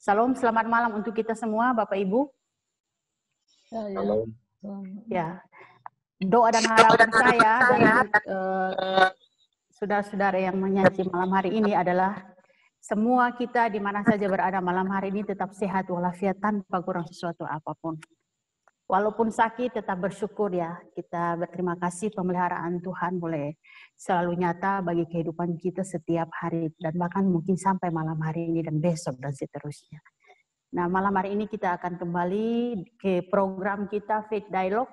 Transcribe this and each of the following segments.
Salam, selamat malam untuk kita semua, Bapak Ibu. Salam. Ya, doa dan harapan saya dan saudara-saudara yang menyaji malam hari ini adalah semua kita di mana saja berada malam hari ini tetap sehat walafiat tanpa kurang sesuatu apapun. Walaupun sakit tetap bersyukur ya. Kita berterima kasih pemeliharaan Tuhan boleh selalu nyata bagi kehidupan kita setiap hari dan bahkan mungkin sampai malam hari ini dan besok dan seterusnya. Nah, malam hari ini kita akan kembali ke program kita Faith Dialogue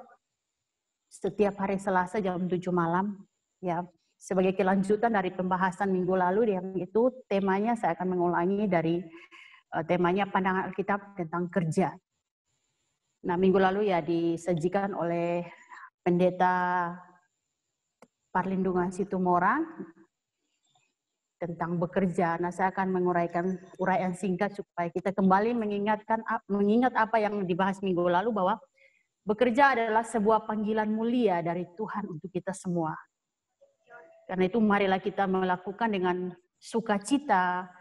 setiap hari Selasa jam 7 malam ya. Sebagai kelanjutan dari pembahasan minggu lalu yang itu temanya saya akan mengulangi dari temanya pandangan Alkitab tentang kerja. Nah, minggu lalu ya disajikan oleh Pendeta Perlindungan Situmorang tentang bekerja. Nah, saya akan menguraikan uraian singkat supaya kita kembali mengingat apa yang dibahas minggu lalu bahwa bekerja adalah sebuah panggilan mulia dari Tuhan untuk kita semua. Karena itu marilah kita melakukan dengan sukacita,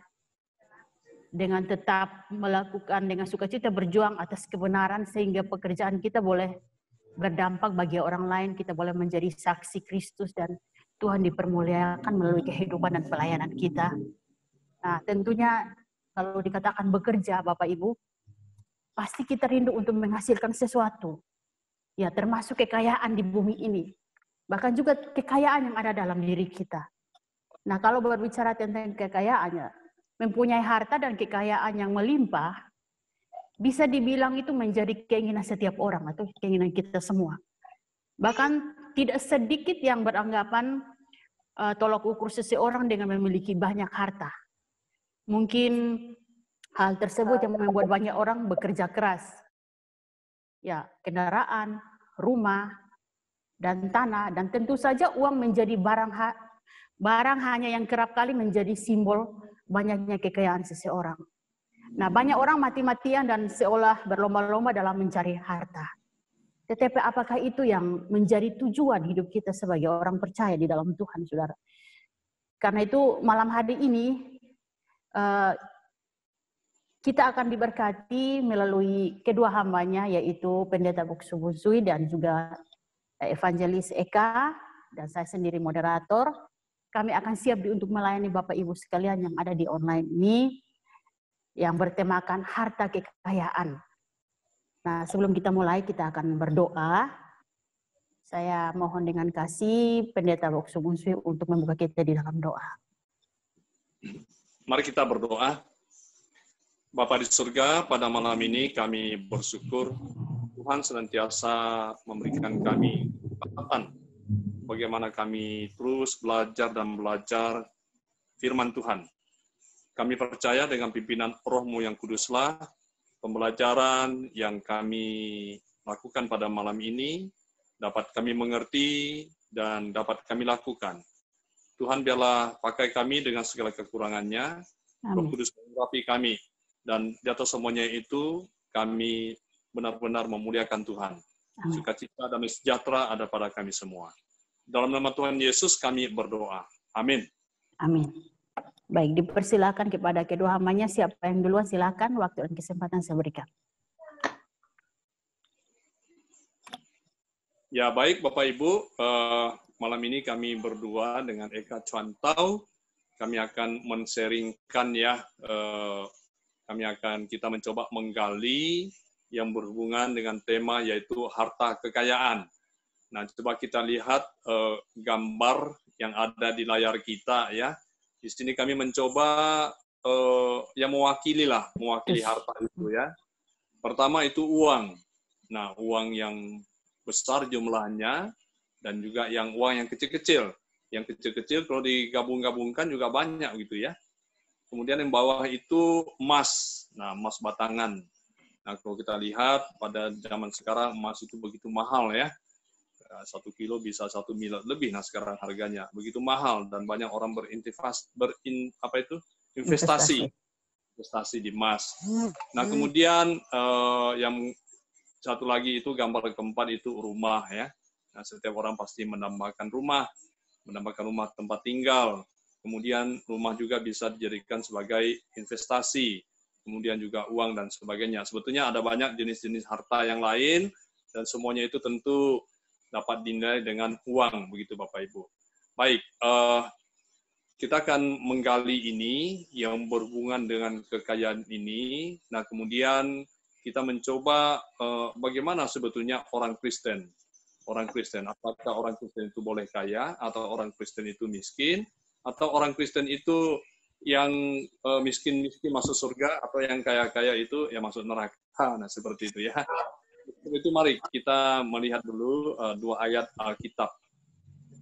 dengan tetap melakukan dengan sukacita berjuang atas kebenaran sehingga pekerjaan kita boleh berdampak bagi orang lain, kita boleh menjadi saksi Kristus dan Tuhan dipermuliakan melalui kehidupan dan pelayanan kita. Nah, tentunya kalau dikatakan bekerja Bapak Ibu, pasti kita rindu untuk menghasilkan sesuatu. Ya, termasuk kekayaan di bumi ini. Bahkan juga kekayaan yang ada dalam diri kita. Nah, kalau berbicara tentang kekayaannya, mempunyai harta dan kekayaan yang melimpah, bisa dibilang itu menjadi keinginan setiap orang atau keinginan kita semua. Bahkan tidak sedikit yang beranggapan tolak ukur seseorang dengan memiliki banyak harta. Mungkin hal tersebut yang membuat banyak orang bekerja keras. Ya, kendaraan, rumah, dan tanah, dan tentu saja uang menjadi barang hanya yang kerap kali menjadi simbol banyaknya kekayaan seseorang. Nah, banyak orang mati-matian dan seolah berlomba-lomba dalam mencari harta. Tetapi apakah itu yang menjadi tujuan hidup kita sebagai orang percaya di dalam Tuhan, saudara? Karena itu malam hari ini kita akan diberkati melalui kedua hambanya, yaitu Pendeta Buksu Bunsui dan juga Evangelis Eka, dan saya sendiri moderator. Kami akan siap untuk melayani Bapak Ibu sekalian yang ada di online ini, yang bertemakan harta kekayaan. Nah, sebelum kita mulai, kita akan berdoa. Saya mohon dengan kasih Pendeta Buksu Bunsui untuk membuka kita di dalam doa. Mari kita berdoa. Bapa di surga, pada malam ini kami bersyukur Tuhan senantiasa memberikan kami kesempatan bagaimana kami terus belajar dan belajar firman Tuhan. Kami percaya dengan pimpinan Roh-Mu yang kuduslah, pembelajaran yang kami lakukan pada malam ini dapat kami mengerti dan dapat kami lakukan. Tuhan biarlah pakai kami dengan segala kekurangannya, Roh Kudus mengurapi kami, dan di atas semuanya itu kami benar-benar memuliakan Tuhan. Sukacita dan sejahtera ada pada kami semua. Dalam nama Tuhan Yesus kami berdoa. Amin. Amin. Baik, dipersilakan kepada kedua hambanya. Siapa yang duluan silakan, waktu dan kesempatan saya berikan. Ya baik Bapak Ibu, malam ini kami berdua dengan Eka Cuantau. Kami akan men-sharingkan ya, kita mencoba menggali yang berhubungan dengan tema yaitu harta kekayaan. Nah, coba kita lihat gambar yang ada di layar kita ya. Di sini kami mencoba yang mewakili harta itu ya. Pertama itu uang. Nah, uang yang besar jumlahnya dan juga uang yang kecil-kecil. Yang kecil-kecil kalau digabung-gabungkan juga banyak gitu ya. Kemudian yang bawah itu emas. Nah, emas batangan. Nah, kalau kita lihat pada zaman sekarang emas itu begitu mahal ya. 1 kilo bisa 1 miliar lebih. Nah, sekarang harganya begitu mahal dan banyak orang investasi di emas. Nah, kemudian yang satu lagi itu gambar keempat itu rumah ya. Nah, setiap orang pasti menambahkan rumah tempat tinggal. Kemudian rumah juga bisa dijadikan sebagai investasi. kemudian juga uang dan sebagainya. Sebetulnya ada banyak jenis-jenis harta yang lain, dan semuanya itu tentu dapat dinilai dengan uang, begitu Bapak Ibu. Baik, kita akan menggali ini yang berhubungan dengan kekayaan ini. Nah, kemudian kita mencoba bagaimana sebetulnya orang Kristen. Orang Kristen, apakah orang Kristen itu boleh kaya, atau orang Kristen itu miskin, atau orang Kristen itu yang miskin-miskin masuk surga, atau yang kaya-kaya itu yang masuk neraka. Nah, seperti itu ya. Itu mari kita melihat dulu dua ayat Alkitab.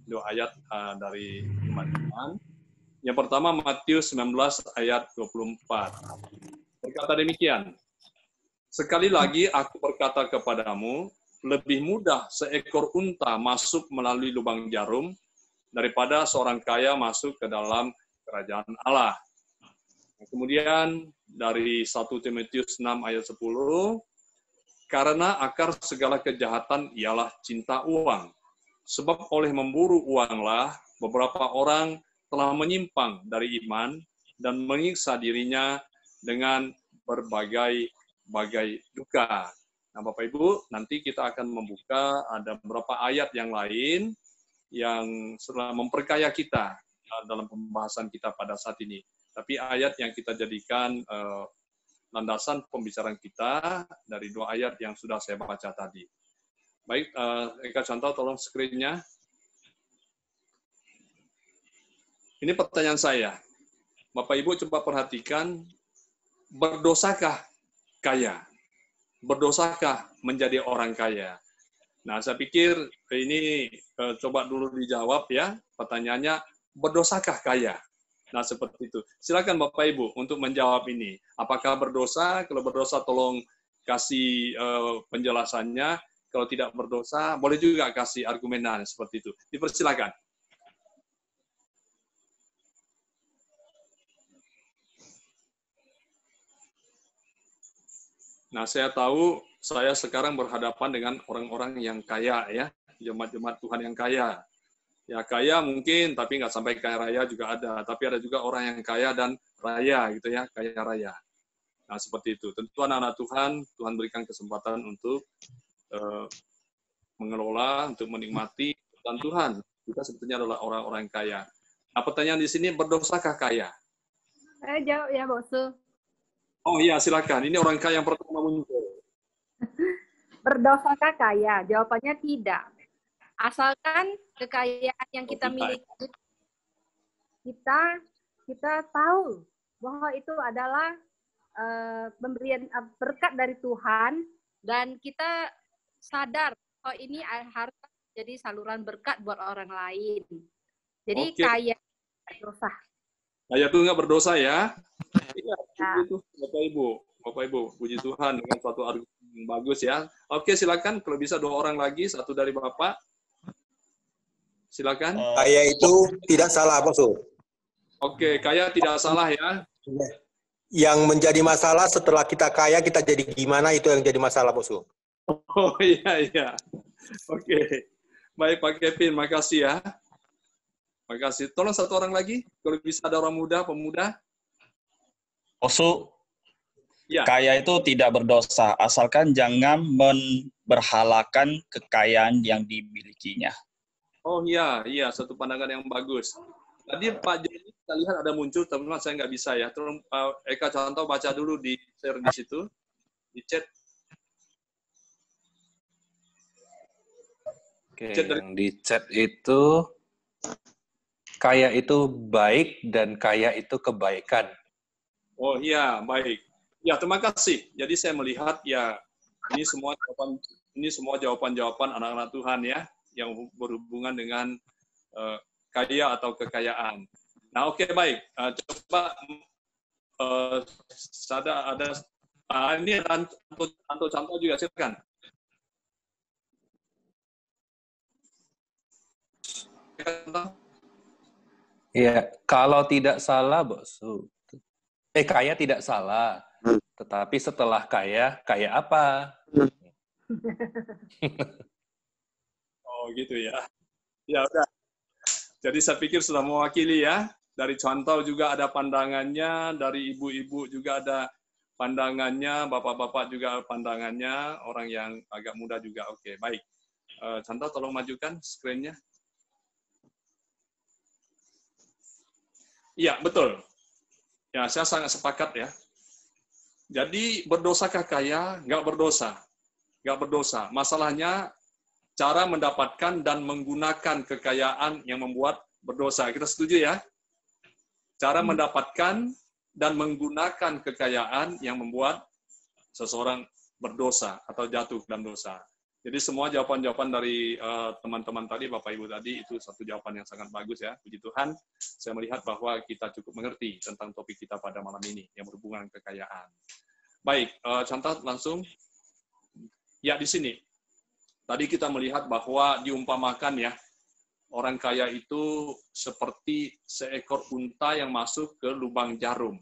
Dua ayat dari iman-iman. Yang pertama Matius 19 ayat 24. Berkata demikian, sekali lagi aku berkata kepadamu, lebih mudah seekor unta masuk melalui lubang jarum daripada seorang kaya masuk ke dalam kerajaan Allah. Kemudian dari 1 Timotius 6 ayat 10, karena akar segala kejahatan ialah cinta uang. Sebab oleh memburu uanglah beberapa orang telah menyimpang dari iman dan menyiksa dirinya dengan berbagai duka. Nah, Bapak Ibu, nanti kita akan membuka ada beberapa ayat yang lain yang setelah memperkaya kita dalam pembahasan kita pada saat ini. Tapi ayat yang kita jadikan landasan pembicaraan kita dari dua ayat yang sudah saya baca tadi. Baik, Eka Chantal, tolong screen-nya. Ini pertanyaan saya. Bapak Ibu coba perhatikan, berdosakah kaya? Berdosakah menjadi orang kaya? Nah, saya pikir ini coba dulu dijawab ya. Pertanyaannya, berdosakah kaya? Nah, seperti itu. Silakan Bapak Ibu untuk menjawab ini. Apakah berdosa? Kalau berdosa tolong kasih penjelasannya. Kalau tidak berdosa, boleh juga kasih argumenan seperti itu. Dipersilakan. Nah, saya tahu saya sekarang berhadapan dengan orang-orang yang kaya ya, jemaat-jemaat Tuhan yang kaya. Ya kaya mungkin, tapi nggak sampai kaya raya juga ada. Tapi ada juga orang yang kaya dan raya gitu ya, kaya raya. Nah seperti itu. Tentu anak-anak Tuhan berikan kesempatan untuk mengelola, untuk menikmati Tuhan Tuhan. Kita sebetulnya adalah orang-orang kaya. Nah pertanyaan di sini, berdosakah kaya? Saya jawab ya, Bosu. Oh iya, silakan. Ini orang kaya yang pertama muncul. Berdosakah kaya? Jawabannya tidak. Asalkan kekayaan yang kita miliki, kita tahu bahwa itu adalah pemberian berkat dari Tuhan, dan kita sadar bahwa ini harus jadi saluran berkat buat orang lain. Jadi kaya berdosa. Kaya itu nggak berdosa ya? Iya, itu Bapak Ibu, puji Tuhan dengan suatu argumen yang bagus ya. Oke, silakan kalau bisa dua orang lagi, satu dari Bapak. Silakan. Kaya itu tidak salah, Bosu. Oke, kaya tidak salah ya. Yang menjadi masalah setelah kita kaya, kita jadi gimana, itu yang jadi masalah, Bosu. Oh iya. Oke. Baik Pak Kevin, makasih ya. Makasih. Tolong satu orang lagi, kalau bisa ada orang muda, pemuda. Bosu, ya. Kaya itu tidak berdosa, asalkan jangan memberhalakan kekayaan yang dimilikinya. Oh iya, satu pandangan yang bagus. Tadi Pak Joni kita lihat ada muncul, tapi saya nggak bisa ya. Tolong Eka Contoh baca dulu di share di situ, di chat. Oke, yang di chat itu, kaya itu baik dan kaya itu kebaikan. Oh iya, baik. Ya, terima kasih. Jadi saya melihat ya ini semua jawaban-jawaban anak-anak Tuhan ya, yang berhubungan dengan kaya atau kekayaan. Nah, oke, baik. Coba ini ada contoh juga, silakan. Ya, kalau tidak salah, Bosu. Kaya tidak salah. Tetapi setelah kaya apa? Oh, gitu ya. Ya udah. Jadi saya pikir sudah mewakili ya. Dari contoh juga ada pandangannya, dari ibu-ibu juga ada pandangannya, bapak-bapak juga pandangannya, orang yang agak muda juga. Oke, baik. Chandra, tolong majukan screen-nya. Iya, betul. Ya, saya sangat sepakat ya. Jadi berdosakah kaya? Nggak berdosa. Nggak berdosa. Masalahnya cara mendapatkan dan menggunakan kekayaan yang membuat berdosa. Kita setuju ya? Cara mendapatkan dan menggunakan kekayaan yang membuat seseorang berdosa atau jatuh dalam dosa. Jadi semua jawaban-jawaban dari teman-teman tadi, Bapak Ibu tadi, itu satu jawaban yang sangat bagus ya. Puji Tuhan, saya melihat bahwa kita cukup mengerti tentang topik kita pada malam ini, yang berhubungan kekayaan. Baik, contoh langsung. Ya, di sini. Tadi kita melihat bahwa diumpamakan ya, orang kaya itu seperti seekor unta yang masuk ke lubang jarum.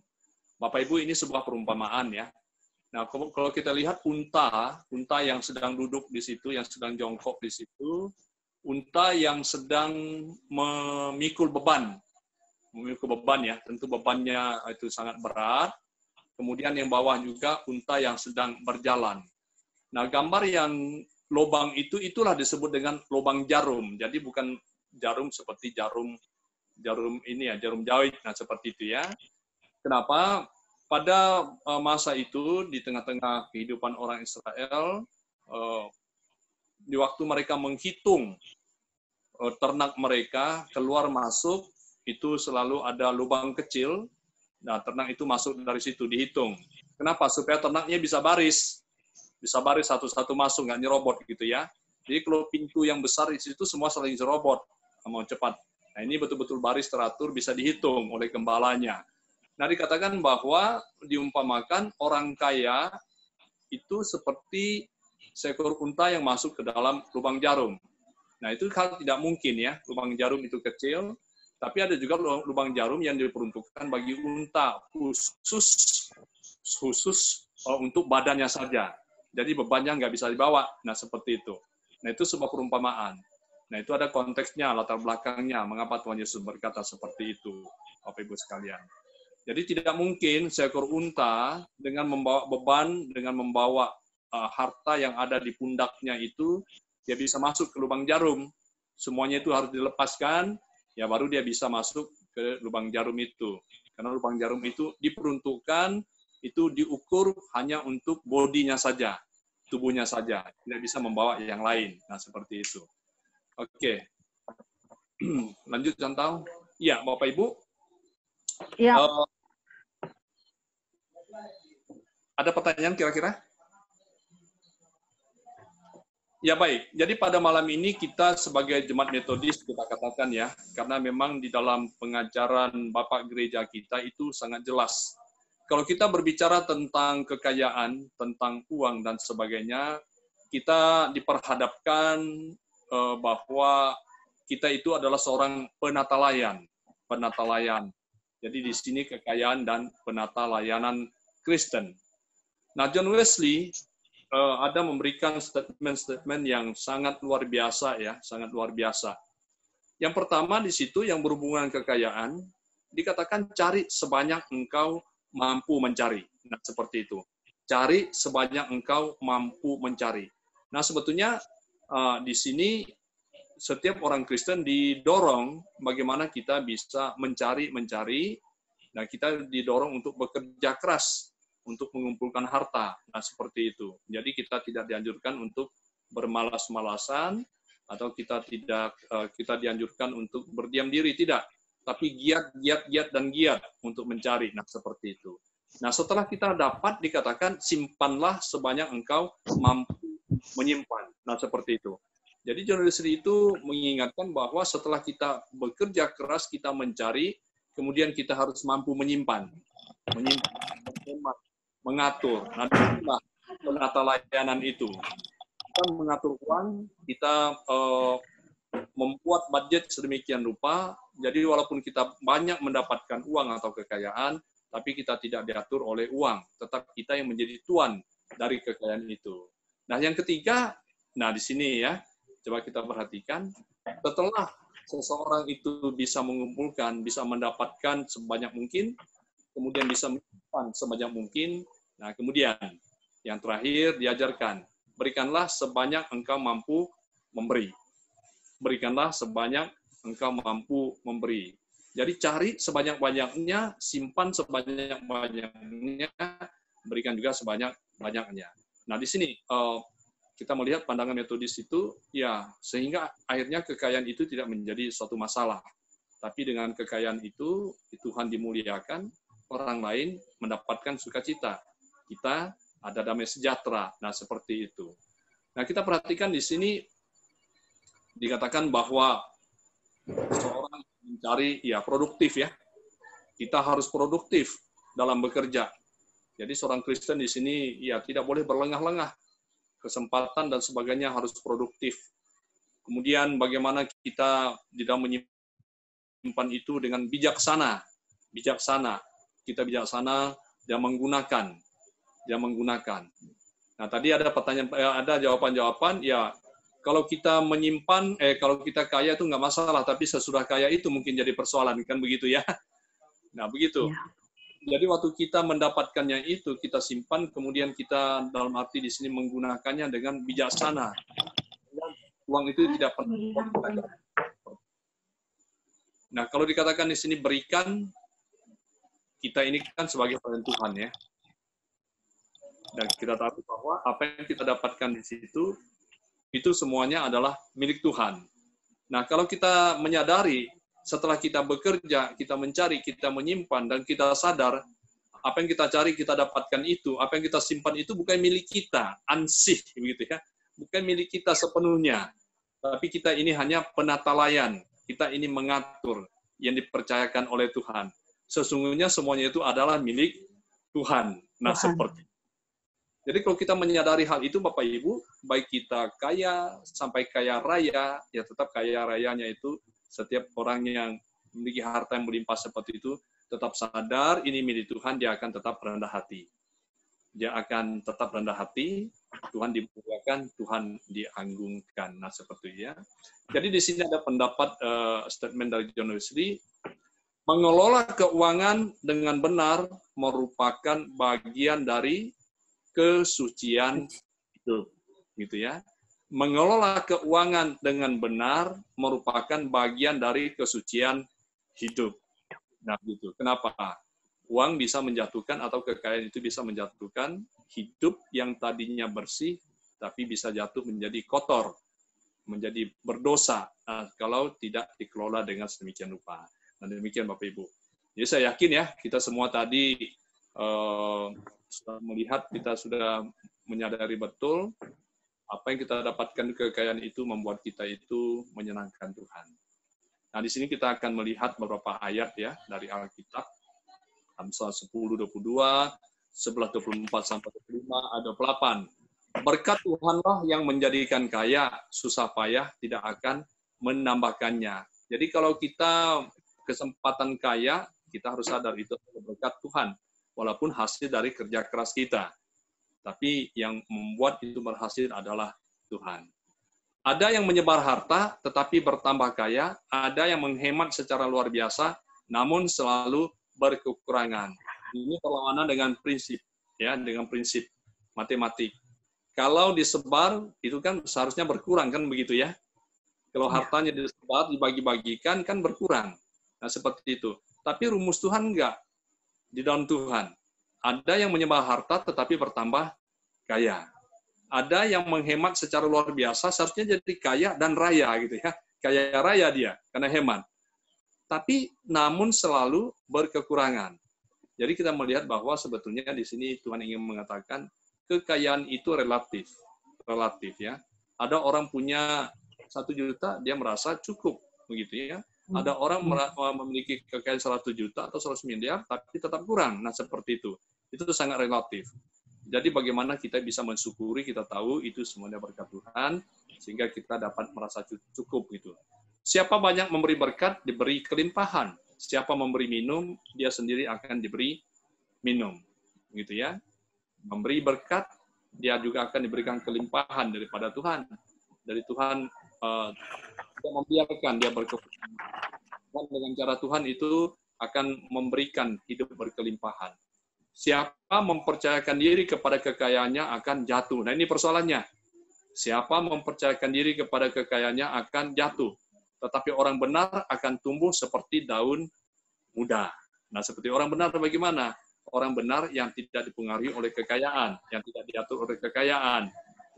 Bapak Ibu, ini sebuah perumpamaan ya. Nah, kalau kita lihat unta yang sedang duduk di situ, yang sedang jongkok di situ, unta yang sedang memikul beban ya, tentu bebannya itu sangat berat. Kemudian yang bawah juga unta yang sedang berjalan. Nah, gambar yang lubang itu, itulah disebut dengan lubang jarum. Jadi bukan jarum seperti jarum ini ya, jarum jahit, nah seperti itu ya. Kenapa? Pada masa itu, di tengah-tengah kehidupan orang Israel, di waktu mereka menghitung ternak mereka keluar masuk, itu selalu ada lubang kecil. Nah, ternak itu masuk dari situ, dihitung. Kenapa? Supaya ternaknya bisa baris satu-satu masuk, nggak nyerobot gitu ya. Jadi kalau pintu yang besar di situ semua saling serobot, mau cepat. Nah, ini betul-betul baris teratur, bisa dihitung oleh gembalanya. Nah, dikatakan bahwa diumpamakan orang kaya itu seperti seekor unta yang masuk ke dalam lubang jarum. Nah, itu hal tidak mungkin ya, lubang jarum itu kecil, tapi ada juga lubang jarum yang diperuntukkan bagi unta, khusus untuk badannya saja. Jadi bebannya nggak bisa dibawa. Nah, seperti itu. Nah, itu sebuah perumpamaan. Nah, itu ada konteksnya, latar belakangnya, mengapa Tuhan Yesus berkata seperti itu, Bapak Ibu sekalian. Jadi tidak mungkin seekor unta dengan membawa beban, dengan membawa harta yang ada di pundaknya itu, dia bisa masuk ke lubang jarum. Semuanya itu harus dilepaskan, ya baru dia bisa masuk ke lubang jarum itu. Karena lubang jarum itu diperuntukkan, itu diukur hanya untuk bodinya saja, tubuhnya saja. Tidak bisa membawa yang lain. Nah, seperti itu. Oke. Lanjut contoh. Iya, Bapak Ibu. Ya. Ada pertanyaan kira-kira? Ya baik, jadi pada malam ini kita sebagai jemaat metodis kita katakan ya, karena memang di dalam pengajaran Bapak Gereja kita itu sangat jelas. Kalau kita berbicara tentang kekayaan, tentang uang dan sebagainya, kita diperhadapkan bahwa kita itu adalah seorang penata layan. Jadi di sini kekayaan dan penata layanan Kristen. Nah, John Wesley ada memberikan statement-statement yang sangat luar biasa ya, sangat luar biasa. Yang pertama di situ yang berhubungan kekayaan, dikatakan cari sebanyak engkau mampu mencari. Nah, seperti itu. Cari sebanyak engkau mampu mencari. Nah, sebetulnya di sini setiap orang Kristen didorong bagaimana kita bisa mencari. Nah, kita didorong untuk bekerja keras untuk mengumpulkan harta. Nah, seperti itu. Jadi kita tidak dianjurkan untuk bermalas-malasan atau kita dianjurkan untuk berdiam diri, tidak. Tapi giat untuk mencari. Nah, seperti itu. Nah, setelah kita dapat dikatakan simpanlah sebanyak engkau mampu menyimpan. Nah, seperti itu. Jadi John Wesley itu mengingatkan bahwa setelah kita bekerja keras, kita mencari, kemudian kita harus mampu menyimpan, mengatur. Nah, itulah penata layanan itu. Kita mengatur uang, kita membuat budget sedemikian rupa, jadi walaupun kita banyak mendapatkan uang atau kekayaan, tapi kita tidak diatur oleh uang, tetap kita yang menjadi tuan dari kekayaan itu. Nah, yang ketiga, nah di sini ya, coba kita perhatikan, setelah seseorang itu bisa mengumpulkan, bisa mendapatkan sebanyak mungkin, kemudian bisa menyimpan sebanyak mungkin, Nah, kemudian yang terakhir diajarkan, berikanlah sebanyak engkau mampu memberi. Berikanlah sebanyak engkau mampu memberi. Jadi cari sebanyak-banyaknya, simpan sebanyak-banyaknya, berikan juga sebanyak-banyaknya. Nah, di sini kita melihat pandangan metodis itu, ya, sehingga akhirnya kekayaan itu tidak menjadi suatu masalah. Tapi dengan kekayaan itu, Tuhan dimuliakan, orang lain mendapatkan sukacita. Kita ada damai sejahtera. Nah, seperti itu. Nah, kita perhatikan di sini, dikatakan bahwa seorang mencari, ya, produktif, ya. Kita harus produktif dalam bekerja. Jadi seorang Kristen di sini, ya, tidak boleh berlengah-lengah. Kesempatan dan sebagainya harus produktif. Kemudian bagaimana kita di dalam menyimpan itu dengan bijaksana. Bijaksana. Kita bijaksana dan menggunakan. Nah, tadi ada pertanyaan, ada jawaban-jawaban, ya, kalau kita menyimpan, kalau kita kaya itu nggak masalah, tapi sesudah kaya itu mungkin jadi persoalan, kan begitu ya? Nah, begitu. Ya. Jadi waktu kita mendapatkannya itu, kita simpan, kemudian kita dalam arti di sini menggunakannya dengan bijaksana. Uang itu tidak pernah. Nah, kalau dikatakan di sini berikan, kita ini kan sebagai pelayan Tuhan, ya. Dan kita tahu bahwa apa yang kita dapatkan di situ, itu semuanya adalah milik Tuhan. Nah, kalau kita menyadari, setelah kita bekerja, kita mencari, kita menyimpan, dan kita sadar, apa yang kita cari, kita dapatkan itu, apa yang kita simpan itu bukan milik kita, ansih, begitu ya. Bukan milik kita sepenuhnya. Tapi kita ini hanya penatalayan, kita ini mengatur, yang dipercayakan oleh Tuhan. Sesungguhnya semuanya itu adalah milik Tuhan. Nah, seperti jadi kalau kita menyadari hal itu, Bapak Ibu, baik kita kaya sampai kaya raya, ya tetap kaya rayanya itu setiap orang yang memiliki harta yang melimpah seperti itu, tetap sadar ini milik Tuhan, dia akan tetap rendah hati. Dia akan tetap rendah hati, Tuhan dimuliakan, Tuhan dianggungkan. Nah, seperti itu ya. Jadi di sini ada pendapat statement dari John Wesley, mengelola keuangan dengan benar merupakan bagian dari kesucian hidup, gitu ya. Mengelola keuangan dengan benar merupakan bagian dari kesucian hidup. Nah, gitu. Kenapa? Uang bisa menjatuhkan atau kekayaan itu bisa menjatuhkan hidup yang tadinya bersih, tapi bisa jatuh menjadi kotor, menjadi berdosa kalau tidak dikelola dengan sedemikian rupa. Nah, demikian Bapak Ibu. Jadi saya yakin ya, kita semua tadi sudah melihat, kita sudah menyadari betul apa yang kita dapatkan kekayaan itu membuat kita itu menyenangkan Tuhan. Nah, di sini kita akan melihat beberapa ayat ya dari Alkitab. Amsal 10:22, 11:24 sampai 25, ada 8. Berkat Tuhanlah yang menjadikan kaya, susah payah tidak akan menambahkannya. Jadi kalau kita kesempatan kaya, kita harus sadar itu berkat Tuhan. Walaupun hasil dari kerja keras kita. Tapi yang membuat itu berhasil adalah Tuhan. Ada yang menyebar harta, tetapi bertambah kaya. Ada yang menghemat secara luar biasa, namun selalu berkekurangan. Ini berlawanan dengan prinsip, ya, dengan prinsip matematik. Kalau disebar, itu kan seharusnya berkurang, kan begitu ya? Kalau hartanya disebar, dibagi-bagikan, kan berkurang. Nah, seperti itu. Tapi rumus Tuhan enggak. Di dalam Tuhan. Ada yang menyebar harta tetapi bertambah kaya. Ada yang menghemat secara luar biasa, seharusnya jadi kaya dan raya gitu ya. Kaya raya dia karena hemat. Tapi namun selalu berkekurangan. Jadi kita melihat bahwa sebetulnya di sini Tuhan ingin mengatakan kekayaan itu relatif. Relatif ya. Ada orang punya 1 juta, dia merasa cukup begitu ya. Ada orang memiliki kekayaan 100 juta atau 100 miliar, tapi tetap kurang. Nah, seperti itu. Itu sangat relatif. Jadi bagaimana kita bisa mensyukuri, kita tahu itu semuanya berkat Tuhan, sehingga kita dapat merasa cukup. Gitu. Siapa banyak memberi berkat, diberi kelimpahan. Siapa memberi minum, dia sendiri akan diberi minum. Gitu ya. Memberi berkat, dia juga akan diberikan kelimpahan daripada Tuhan. Dari Tuhan, tidak membiarkan dia berkekurangan. Dan dengan cara Tuhan itu akan memberikan hidup berkelimpahan. siapa mempercayakan diri kepada kekayaannya akan jatuh. Nah, ini persoalannya. Siapa mempercayakan diri kepada kekayaannya akan jatuh. Tetapi orang benar akan tumbuh seperti daun muda. Nah, seperti orang benar bagaimana? Orang benar yang tidak dipengaruhi oleh kekayaan, yang tidak diatur oleh kekayaan.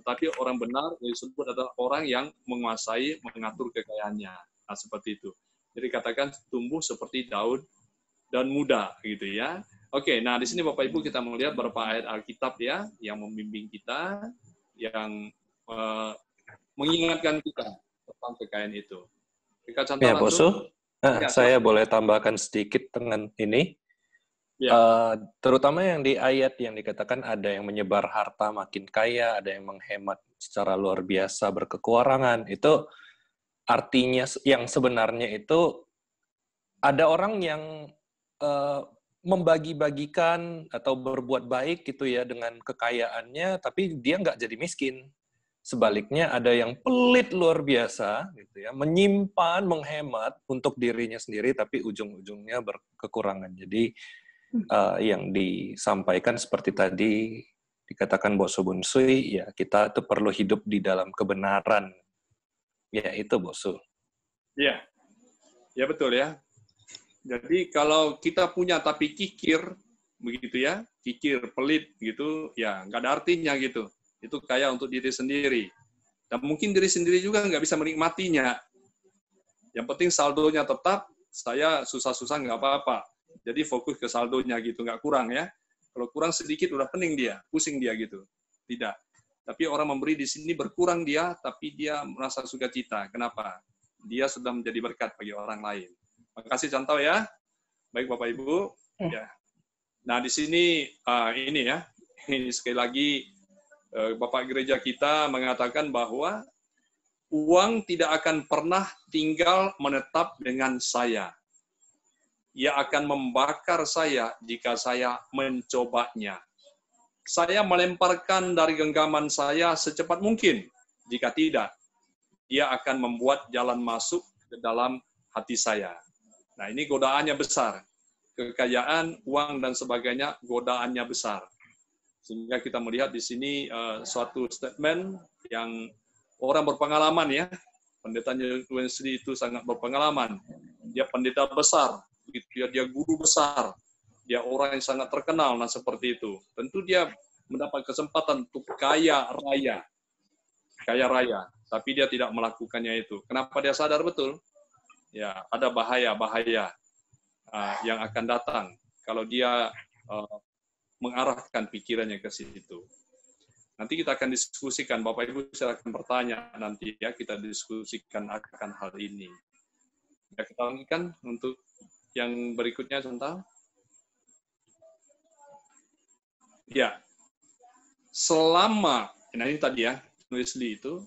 Tetapi orang benar yang disebut adalah orang yang menguasai, mengatur kekayaannya. Nah, seperti itu. Jadi katakan tumbuh seperti daun muda, gitu ya. Oke, nah di sini Bapak Ibu kita melihat beberapa ayat Alkitab ya, yang membimbing kita, yang mengingatkan kita tentang kekayaan itu. Kita contoh Ya, langsung. Bosu, saya boleh tambahkan sedikit dengan ini. Ya. Terutama yang di ayat yang dikatakan ada yang menyebar harta makin kaya, ada yang menghemat secara luar biasa berkekurangan. Itu artinya yang sebenarnya itu ada orang yang membagi-bagikan atau berbuat baik gitu ya dengan kekayaannya, tapi dia nggak jadi miskin. Sebaliknya ada yang pelit luar biasa, gitu ya, menyimpan, menghemat untuk dirinya sendiri, tapi ujung-ujungnya berkekurangan. Jadi yang disampaikan seperti tadi dikatakan Bosu Bunsui, ya kita tuh perlu hidup di dalam kebenaran. Ya itu Bosu. Iya, ya betul ya. Jadi kalau kita punya tapi kikir, begitu ya, kikir, pelit gitu, ya nggak ada artinya gitu. Itu kaya untuk diri sendiri. Dan mungkin diri sendiri juga nggak bisa menikmatinya. Yang penting saldonya tetap, saya susah-susah nggak apa-apa. Jadi fokus ke saldonya gitu, nggak kurang ya. Kalau kurang sedikit udah pening dia, pusing dia gitu. Tidak. Tapi orang memberi di sini berkurang dia, tapi dia merasa sukacita. Kenapa? Dia sudah menjadi berkat bagi orang lain. Makasih contoh ya. Baik Bapak Ibu. Ya. Nah di sini ini ya, ini sekali lagi Bapak Gereja kita mengatakan bahwa uang tidak akan pernah tinggal menetap dengan saya. Ia akan membakar saya jika saya mencobanya. Saya melemparkan dari genggaman saya secepat mungkin. Jika tidak, dia akan membuat jalan masuk ke dalam hati saya. Nah, ini godaannya besar. Kekayaan, uang, dan sebagainya, godaannya besar. Sehingga kita melihat di sini suatu statement yang orang berpengalaman ya. Pendeta Wesley itu sangat berpengalaman. Dia pendeta besar, dia guru besar, dia orang yang sangat terkenal, nah seperti itu. Tentu dia mendapat kesempatan untuk kaya raya, tapi dia tidak melakukannya itu. Kenapa dia sadar betul? Ya, ada bahaya-bahaya yang akan datang kalau dia mengarahkan pikirannya ke situ. Nanti kita akan diskusikan, Bapak Ibu silakan bertanya nanti ya, kita diskusikan akan hal ini. Ya, kita lanjutkan untuk yang berikutnya tentang ya, selama, nah ini tadi ya, Wesley itu,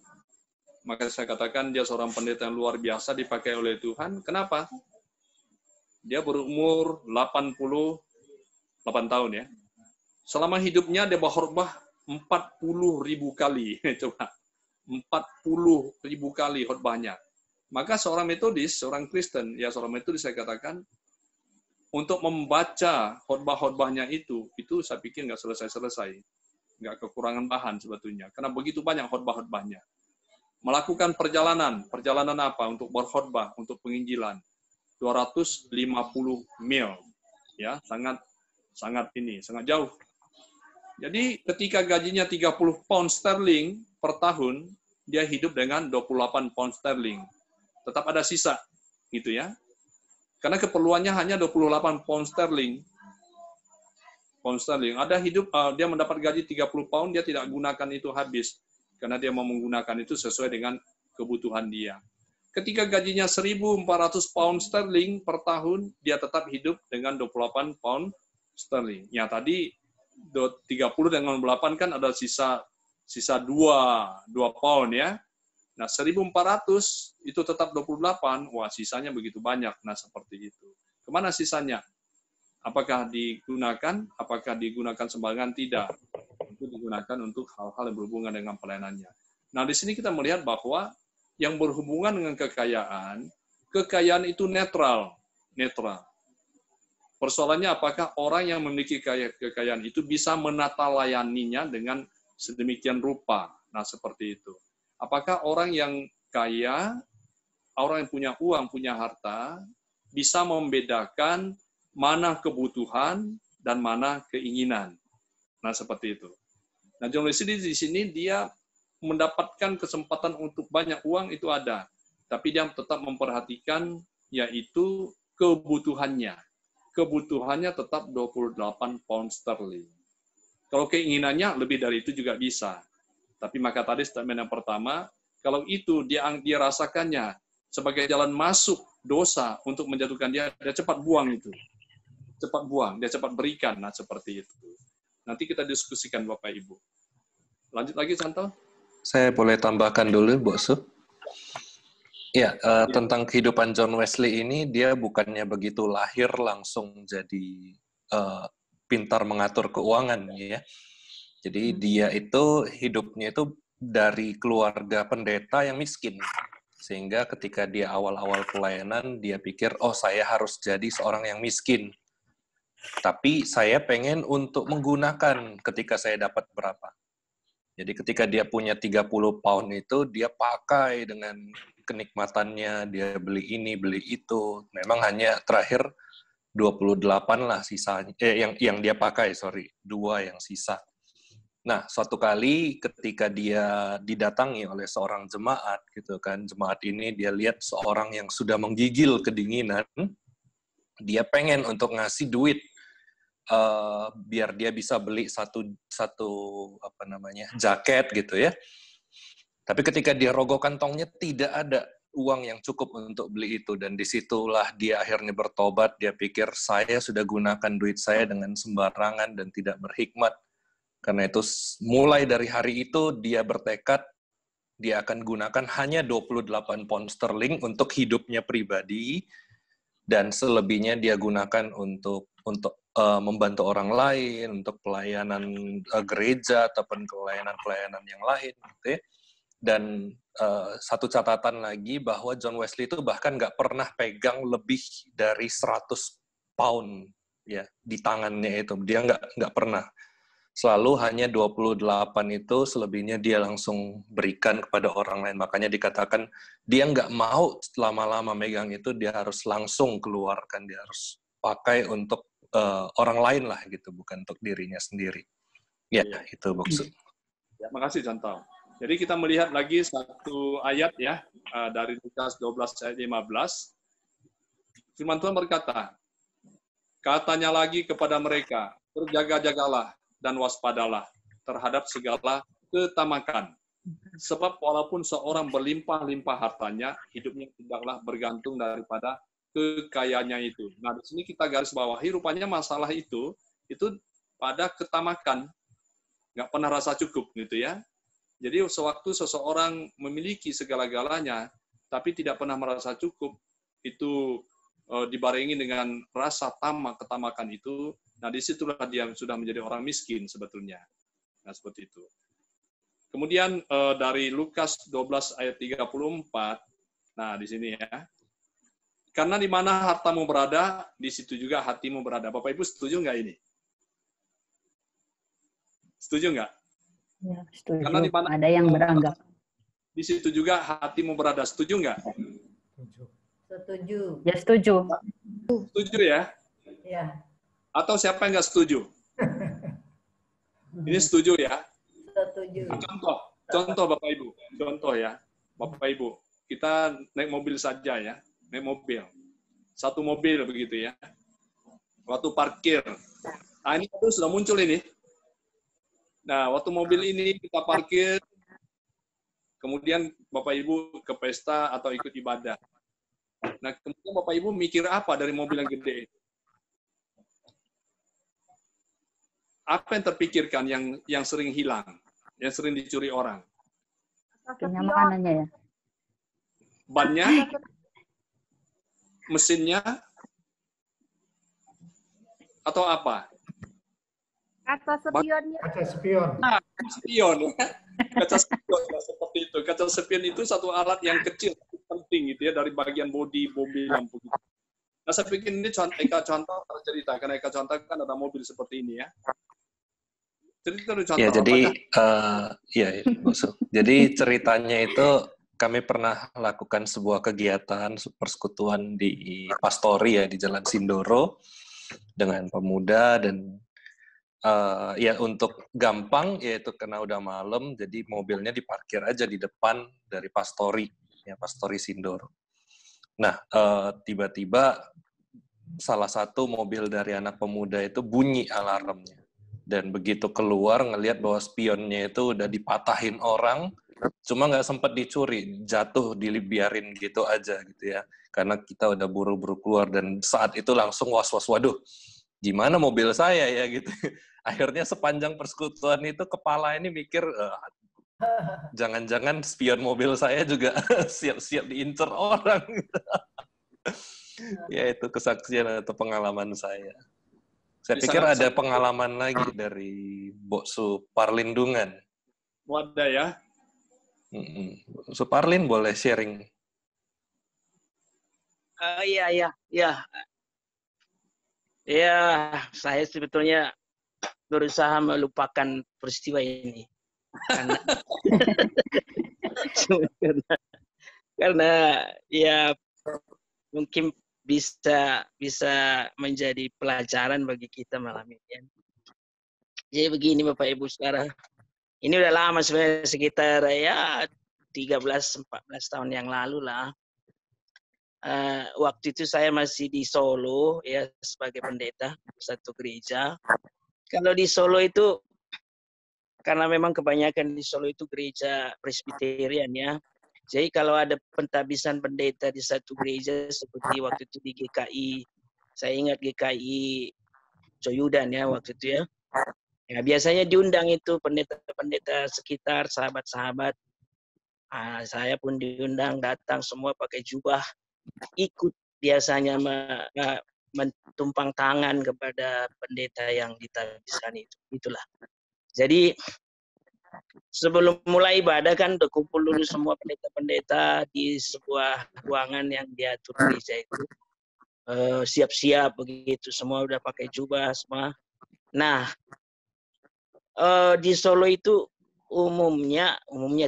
maka saya katakan dia seorang pendeta yang luar biasa dipakai oleh Tuhan. Kenapa? Dia berumur 88 tahun ya. Selama hidupnya dia berkhotbah 40.000 kali. Coba, 40.000 kali khotbahnya. Maka seorang Metodis, seorang Kristen, ya seorang Metodis saya katakan, untuk membaca khotbah-khotbahnya itu saya pikir nggak selesai-selesai. Nggak kekurangan bahan sebetulnya. Karena begitu banyak khotbah-khotbahnya. Melakukan perjalanan apa? Untuk berkhotbah, untuk penginjilan. 250 mil. Ya, sangat jauh. Jadi ketika gajinya 30 pound sterling per tahun, dia hidup dengan 28 pound sterling. Tetap ada sisa, gitu ya. Karena keperluannya hanya 28 pound sterling. Ada hidup, dia mendapat gaji 30 pound, dia tidak gunakan itu habis. Karena dia mau menggunakan itu sesuai dengan kebutuhan dia. Ketika gajinya 1.400 pound sterling per tahun, dia tetap hidup dengan 28 pound sterling. Ya tadi 30 dengan 8 kan ada sisa 2 pound ya. Nah 1.400 itu tetap 28, wah sisanya begitu banyak. Nah seperti itu. Kemana sisanya? Apakah digunakan? Apakah digunakan sembarangan? Tidak. Itu digunakan untuk hal-hal yang berhubungan dengan pelayanannya. Nah di sini kita melihat bahwa yang berhubungan dengan kekayaan itu netral. Persoalannya apakah orang yang memiliki kekayaan itu bisa menata layaninya dengan sedemikian rupa. Nah, seperti itu. Apakah orang yang kaya, orang yang punya uang, punya harta, bisa membedakan mana kebutuhan dan mana keinginan. Nah, seperti itu. Nah, John Wesley di sini dia mendapatkan kesempatan untuk banyak uang itu ada, tapi dia tetap memperhatikan yaitu kebutuhannya. Kebutuhannya tetap 28 pound sterling. Kalau keinginannya lebih dari itu juga bisa. Tapi maka tadi statement yang pertama, kalau itu dia rasakannya sebagai jalan masuk dosa untuk menjatuhkan dia cepat buang itu. Cepat buang, dia cepat berikan. Nah, seperti itu. Nanti kita diskusikan Bapak Ibu. Lanjut lagi, Santo. Saya boleh tambahkan dulu, Bu Su? Ya, tentang kehidupan John Wesley ini, dia bukannya begitu lahir langsung jadi pintar mengatur keuangan, ya. Jadi dia itu hidupnya itu dari keluarga pendeta yang miskin. Sehingga ketika dia awal-awal pelayanan, dia pikir, oh saya harus jadi seorang yang miskin. Tapi saya pengen untuk menggunakan ketika saya dapat berapa. Jadi ketika dia punya 30 pound itu, dia pakai dengan kenikmatannya, dia beli ini, beli itu. Memang hanya terakhir 28 lah sisanya, yang dia pakai, 2 yang sisa. Nah, suatu kali ketika dia didatangi oleh seorang jemaat, gitu kan, jemaat ini dia lihat seorang yang sudah menggigil kedinginan, dia pengen untuk ngasih duit, biar dia bisa beli satu jaket gitu ya. Tapi ketika dia rogoh kantongnya tidak ada uang yang cukup untuk beli itu, dan disitulah dia akhirnya bertobat. Dia pikir saya sudah gunakan duit saya dengan sembarangan dan tidak berhikmat. Karena itu mulai dari hari itu dia bertekad dia akan gunakan hanya 28 pound sterling untuk hidupnya pribadi, dan selebihnya dia gunakan untuk membantu orang lain, untuk pelayanan gereja ataupun pelayanan yang lain, gitu ya. Dan satu catatan lagi bahwa John Wesley itu bahkan nggak pernah pegang lebih dari 100 pound ya di tangannya itu, dia nggak pernah. Selalu hanya 28 itu, selebihnya dia langsung berikan kepada orang lain. Makanya dikatakan dia nggak mau lama-lama megang itu, dia harus langsung keluarkan, dia harus pakai untuk orang lain lah gitu, bukan untuk dirinya sendiri. Ya, itu maksud. Ya, makasih Contoh. Jadi kita melihat lagi satu ayat ya dari Lukas 12 ayat 15. Firman Tuhan berkata, katanya lagi kepada mereka, berjaga-jagalah dan waspadalah terhadap segala ketamakan. Sebab walaupun seorang berlimpah-limpah hartanya, hidupnya tidaklah bergantung daripada kekayaannya itu. Nah, di sini kita garis bawahi, rupanya masalah itu pada ketamakan, nggak pernah rasa cukup gitu ya. Jadi sewaktu seseorang memiliki segala-galanya, tapi tidak pernah merasa cukup, itu dibarengi dengan rasa ketamakan itu. Nah, disitulah dia sudah menjadi orang miskin sebetulnya. Nah, seperti itu. Kemudian dari Lukas 12 ayat 34, nah di sini ya. Karena di mana hartamu berada, di situ juga hatimu berada. Bapak Ibu setuju nggak ini? Setuju nggak? Ya, setuju. Karena di mana ada yang beranggap. Di situ juga hatimu berada. Setuju nggak? Setuju. Ya, setuju. Setuju ya? Ya. Atau siapa yang nggak setuju? Ini setuju ya? Setuju. Contoh Bapak Ibu. Contoh ya. Bapak Ibu. Kita naik mobil saja ya. Naik mobil. Satu mobil begitu ya. Waktu parkir. Nah, ini sudah muncul ini. Nah, waktu mobil ini kita parkir, kemudian Bapak Ibu ke pesta atau ikut ibadah. Nah, kemudian Bapak Ibu mikir apa dari mobil yang gede? Apa yang terpikirkan yang sering hilang, yang sering dicuri orang? Kenyamanannya ya. Bannya, mesinnya, atau apa? Kaca spionnya. Kaca spion. Nah, spion. Kaca spion seperti itu. Kaca spion itu satu alat yang kecil, penting gitu ya, dari bagian bodi mobil lampu. Nah, saya pikir ini contoh cerita, karena Eka contoh kan ada mobil seperti ini ya. Cerita dulu contoh. Ya, jadi jadi ceritanya itu kami pernah lakukan sebuah kegiatan persekutuan di Pastori ya di Jalan Sindoro dengan pemuda dan ya untuk gampang yaitu karena udah malam jadi mobilnya diparkir aja di depan dari Pastori ya Pastori Sindoro. Nah, tiba-tiba salah satu mobil dari anak pemuda itu bunyi alarmnya. Dan begitu keluar ngelihat bahwa spionnya itu udah dipatahin orang, cuma nggak sempat dicuri, jatuh dibiarin gitu aja gitu ya. Karena kita udah buru-buru keluar dan saat itu langsung was-was, waduh, gimana mobil saya ya gitu. Akhirnya sepanjang persekutuan itu kepala ini mikir, jangan-jangan spion mobil saya juga siap-siap diincer orang. Ya itu kesaksian atau pengalaman saya. Saya pikir ada pengalaman lagi dari Boksu Parlindungan. Wadah ya. Suparlin boleh sharing. Iya. Ya, saya sebetulnya berusaha melupakan peristiwa ini. Karena ya mungkin bisa menjadi pelajaran bagi kita malam ini. Jadi begini Bapak Ibu saudara, ini udah lama sebenarnya sekitar ya 13-14 tahun yang lalu lah. Waktu itu saya masih di Solo ya sebagai pendeta satu gereja. Kalau di Solo itu karena memang kebanyakan di Solo itu gereja Presbyterian ya. Jadi kalau ada pentabisan pendeta di satu gereja seperti waktu itu di GKI, saya ingat GKI Coyudan ya waktu itu ya. Ya biasanya diundang itu pendeta-pendeta sekitar, sahabat-sahabat. Saya pun diundang datang semua pakai jubah, ikut biasanya mentumpang tangan kepada pendeta yang ditabiskan itu. Itulah. Jadi sebelum mulai ibadah kan berkumpul dulu semua pendeta-pendeta di sebuah ruangan yang diatur gereja itu. Siap-siap begitu, semua udah pakai jubah semua. Nah, di Solo itu umumnya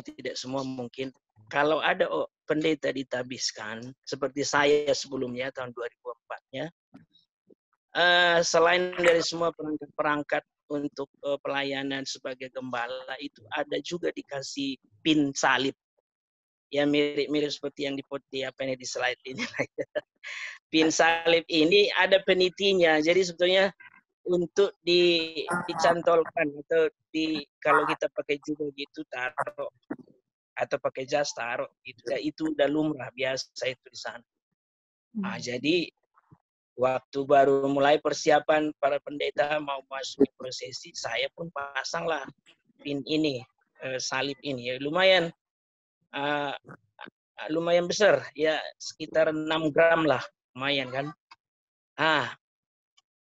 tidak semua mungkin. Kalau ada pendeta ditabiskan, seperti saya sebelumnya tahun 2004-nya, selain dari semua perangkat untuk pelayanan sebagai gembala itu ada juga dikasih pin salib ya mirip-mirip seperti yang di slide ini. Pin salib ini ada penitinya, jadi sebetulnya untuk dicantolkan atau kalau kita pakai jubah gitu taruh atau pakai jas taruh gitu ya, itu udah lumrah biasa itu di sana. Jadi waktu baru mulai persiapan para pendeta mau masuk prosesi, saya pun pasanglah pin ini, salib ini. Ya, lumayan besar, ya sekitar 6 gram lah, lumayan kan.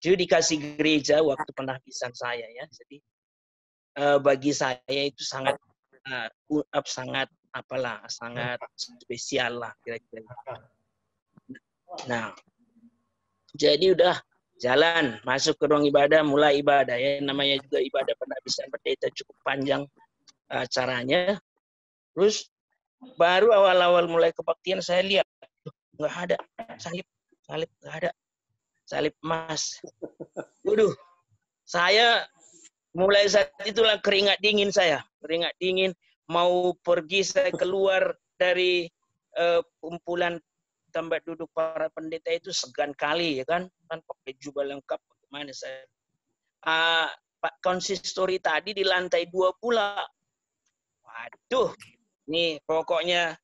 Itu dikasih gereja waktu penabisan saya ya. Jadi bagi saya itu sangat sangat spesial lah kira-kira. Nah, jadi udah jalan masuk ke ruang ibadah, mulai ibadah ya, namanya juga ibadah penabisan pendeta cukup panjang acaranya. Terus baru awal-awal mulai kebaktian saya lihat nggak ada salib nggak ada salib emas. Waduh, saya mulai saat itulah keringat dingin mau pergi saya keluar dari kumpulan tempat duduk para pendeta itu segan kali ya kan pakai jubah lengkap bagaimana saya. Pak konsistori tadi di lantai 2 pula. Waduh, nih pokoknya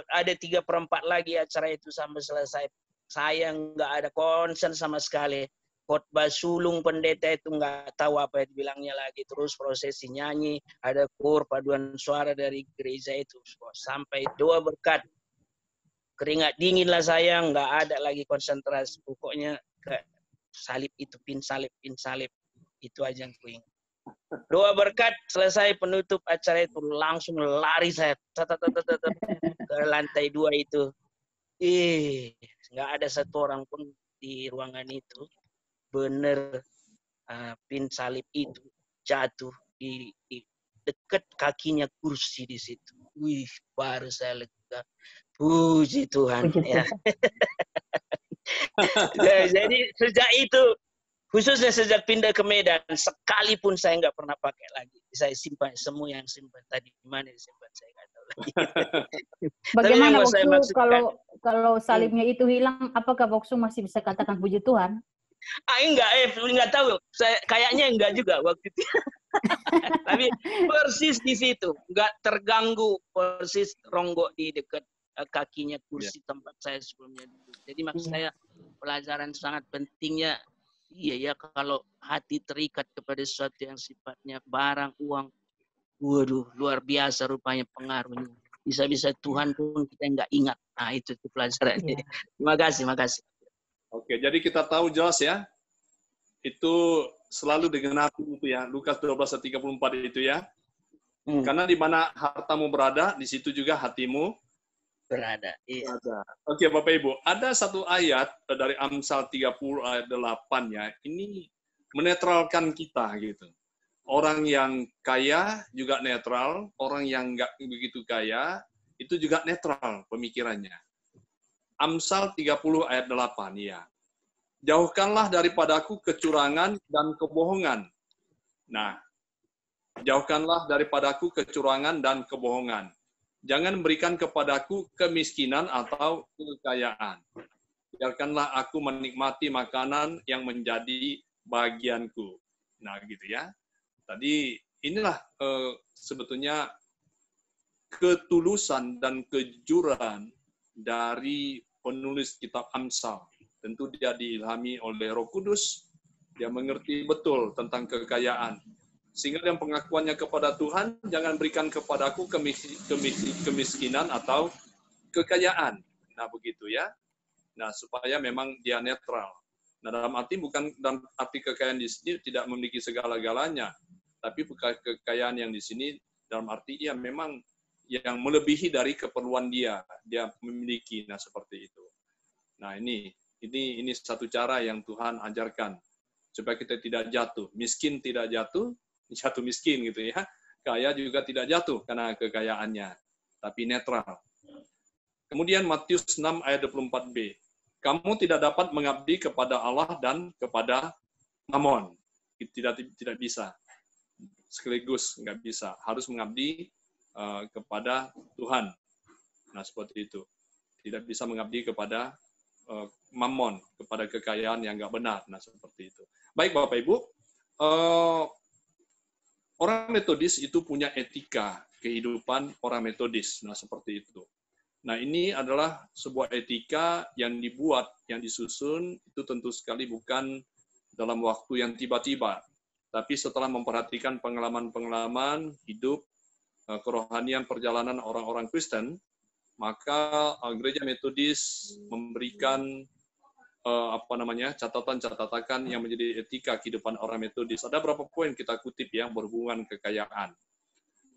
ada 3/4 lagi acara itu sampai selesai. Saya nggak ada konsen sama sekali. Khotbah sulung pendeta itu nggak tahu apa yang dibilangnya lagi. Terus prosesi nyanyi, ada kur paduan suara dari gereja itu sampai doa berkat. Keringat dingin lah saya, nggak ada lagi konsentrasi. Pokoknya ke salib itu, pin salib. Itu aja yang kuing. Doa berkat, selesai penutup acara itu, langsung lari saya. Ke lantai 2 itu. Nggak ada satu orang pun di ruangan itu. benar pin salib itu jatuh di dekat kakinya kursi di situ. Wih, baru saya lega. Puji Tuhan. Puji Ya. Tuhan. Jadi sejak itu, khususnya sejak pindah ke Medan, sekalipun saya nggak pernah pakai lagi. Saya simpan semua yang simpan tadi. Di mana disimpan saya nggak tahu lagi. Bagaimana Tapi yang saya waktu maksudkan, kalau salibnya itu hilang, apakah Boksu masih bisa katakan puji Tuhan? enggak tahu. Saya kayaknya enggak juga waktu itu. Tapi persis di situ, enggak terganggu, persis ronggok di dekat kakinya kursi tempat saya sebelumnya dulu. Jadi maksud saya pelajaran sangat pentingnya, iya ya, kalau hati terikat kepada sesuatu yang sifatnya barang, uang, waduh, luar biasa rupanya pengaruhnya. Bisa-bisa Tuhan pun kita nggak ingat. Nah, itu pelajarannya. Terima kasih. Oke, jadi kita tahu jelas ya, itu selalu digenapi itu ya, Lukas 12:34 itu ya. Karena di mana hartamu berada, di situ juga hatimu berada. Iya. Oke, Bapak Ibu, ada satu ayat dari Amsal 30 ayat 8 ya. Ini menetralkan kita gitu. Orang yang kaya juga netral, orang yang nggak begitu kaya itu juga netral pemikirannya. Amsal 30 ayat 8 ya. Jauhkanlah daripadaku kecurangan dan kebohongan. Nah, jauhkanlah daripadaku kecurangan dan kebohongan. Jangan berikan kepadaku kemiskinan atau kekayaan. Biarkanlah aku menikmati makanan yang menjadi bagianku. Nah, gitu ya. Tadi inilah sebetulnya ketulusan dan kejujuran dari penulis kitab Amsal. Tentu dia diilhami oleh Roh Kudus. Dia mengerti betul tentang kekayaan. Sehingga dalam pengakuannya kepada Tuhan, jangan berikan kepadaku kemiskinan atau kekayaan. Nah, begitu ya. Nah, supaya memang dia netral. Nah, dalam arti bukan dalam arti kekayaan di sini tidak memiliki segala-galanya, tapi kekayaan yang di sini dalam arti ia memang yang melebihi dari keperluan dia memiliki. Nah, seperti itu. Nah, ini satu cara yang Tuhan ajarkan supaya kita tidak jatuh. Miskin tidak jatuh miskin gitu ya. Kaya juga tidak jatuh karena kekayaannya, tapi netral. Kemudian Matius 6 ayat 24b. Kamu tidak dapat mengabdi kepada Allah dan kepada Mammon. Tidak bisa. Sekaligus nggak bisa. Harus mengabdi kepada Tuhan. Nah, seperti itu. Tidak bisa mengabdi kepada Mammon, kepada kekayaan yang nggak benar. Nah, seperti itu. Baik, Bapak Ibu. Orang Metodis itu punya etika kehidupan orang Metodis. Nah, seperti itu. Nah, ini adalah sebuah etika yang dibuat, yang disusun, itu tentu sekali bukan dalam waktu yang tiba-tiba. Tapi setelah memperhatikan pengalaman-pengalaman hidup, kerohanian perjalanan orang-orang Kristen, maka gereja Metodis memberikan catatan-catatan yang menjadi etika kehidupan orang Metodis. Ada berapa poin kita kutip yang berhubungan kekayaan.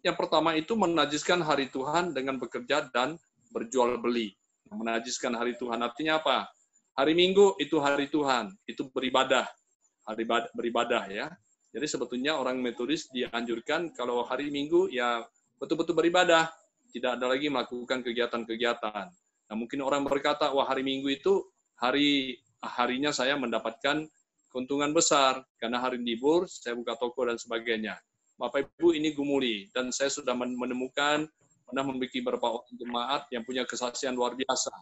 Yang pertama itu menajiskan hari Tuhan dengan bekerja dan berjual beli. Menajiskan hari Tuhan artinya apa? Hari Minggu itu hari Tuhan, itu beribadah. Hari beribadah ya. Jadi sebetulnya orang Metodis dianjurkan kalau hari Minggu ya betul-betul beribadah. Tidak ada lagi melakukan kegiatan-kegiatan. Nah, mungkin orang berkata, wah hari Minggu itu harinya saya mendapatkan keuntungan besar karena hari libur saya buka toko dan sebagainya. Bapak Ibu, ini gumuli dan saya sudah pernah memiliki beberapa orang jemaat yang punya kesaksian luar biasa.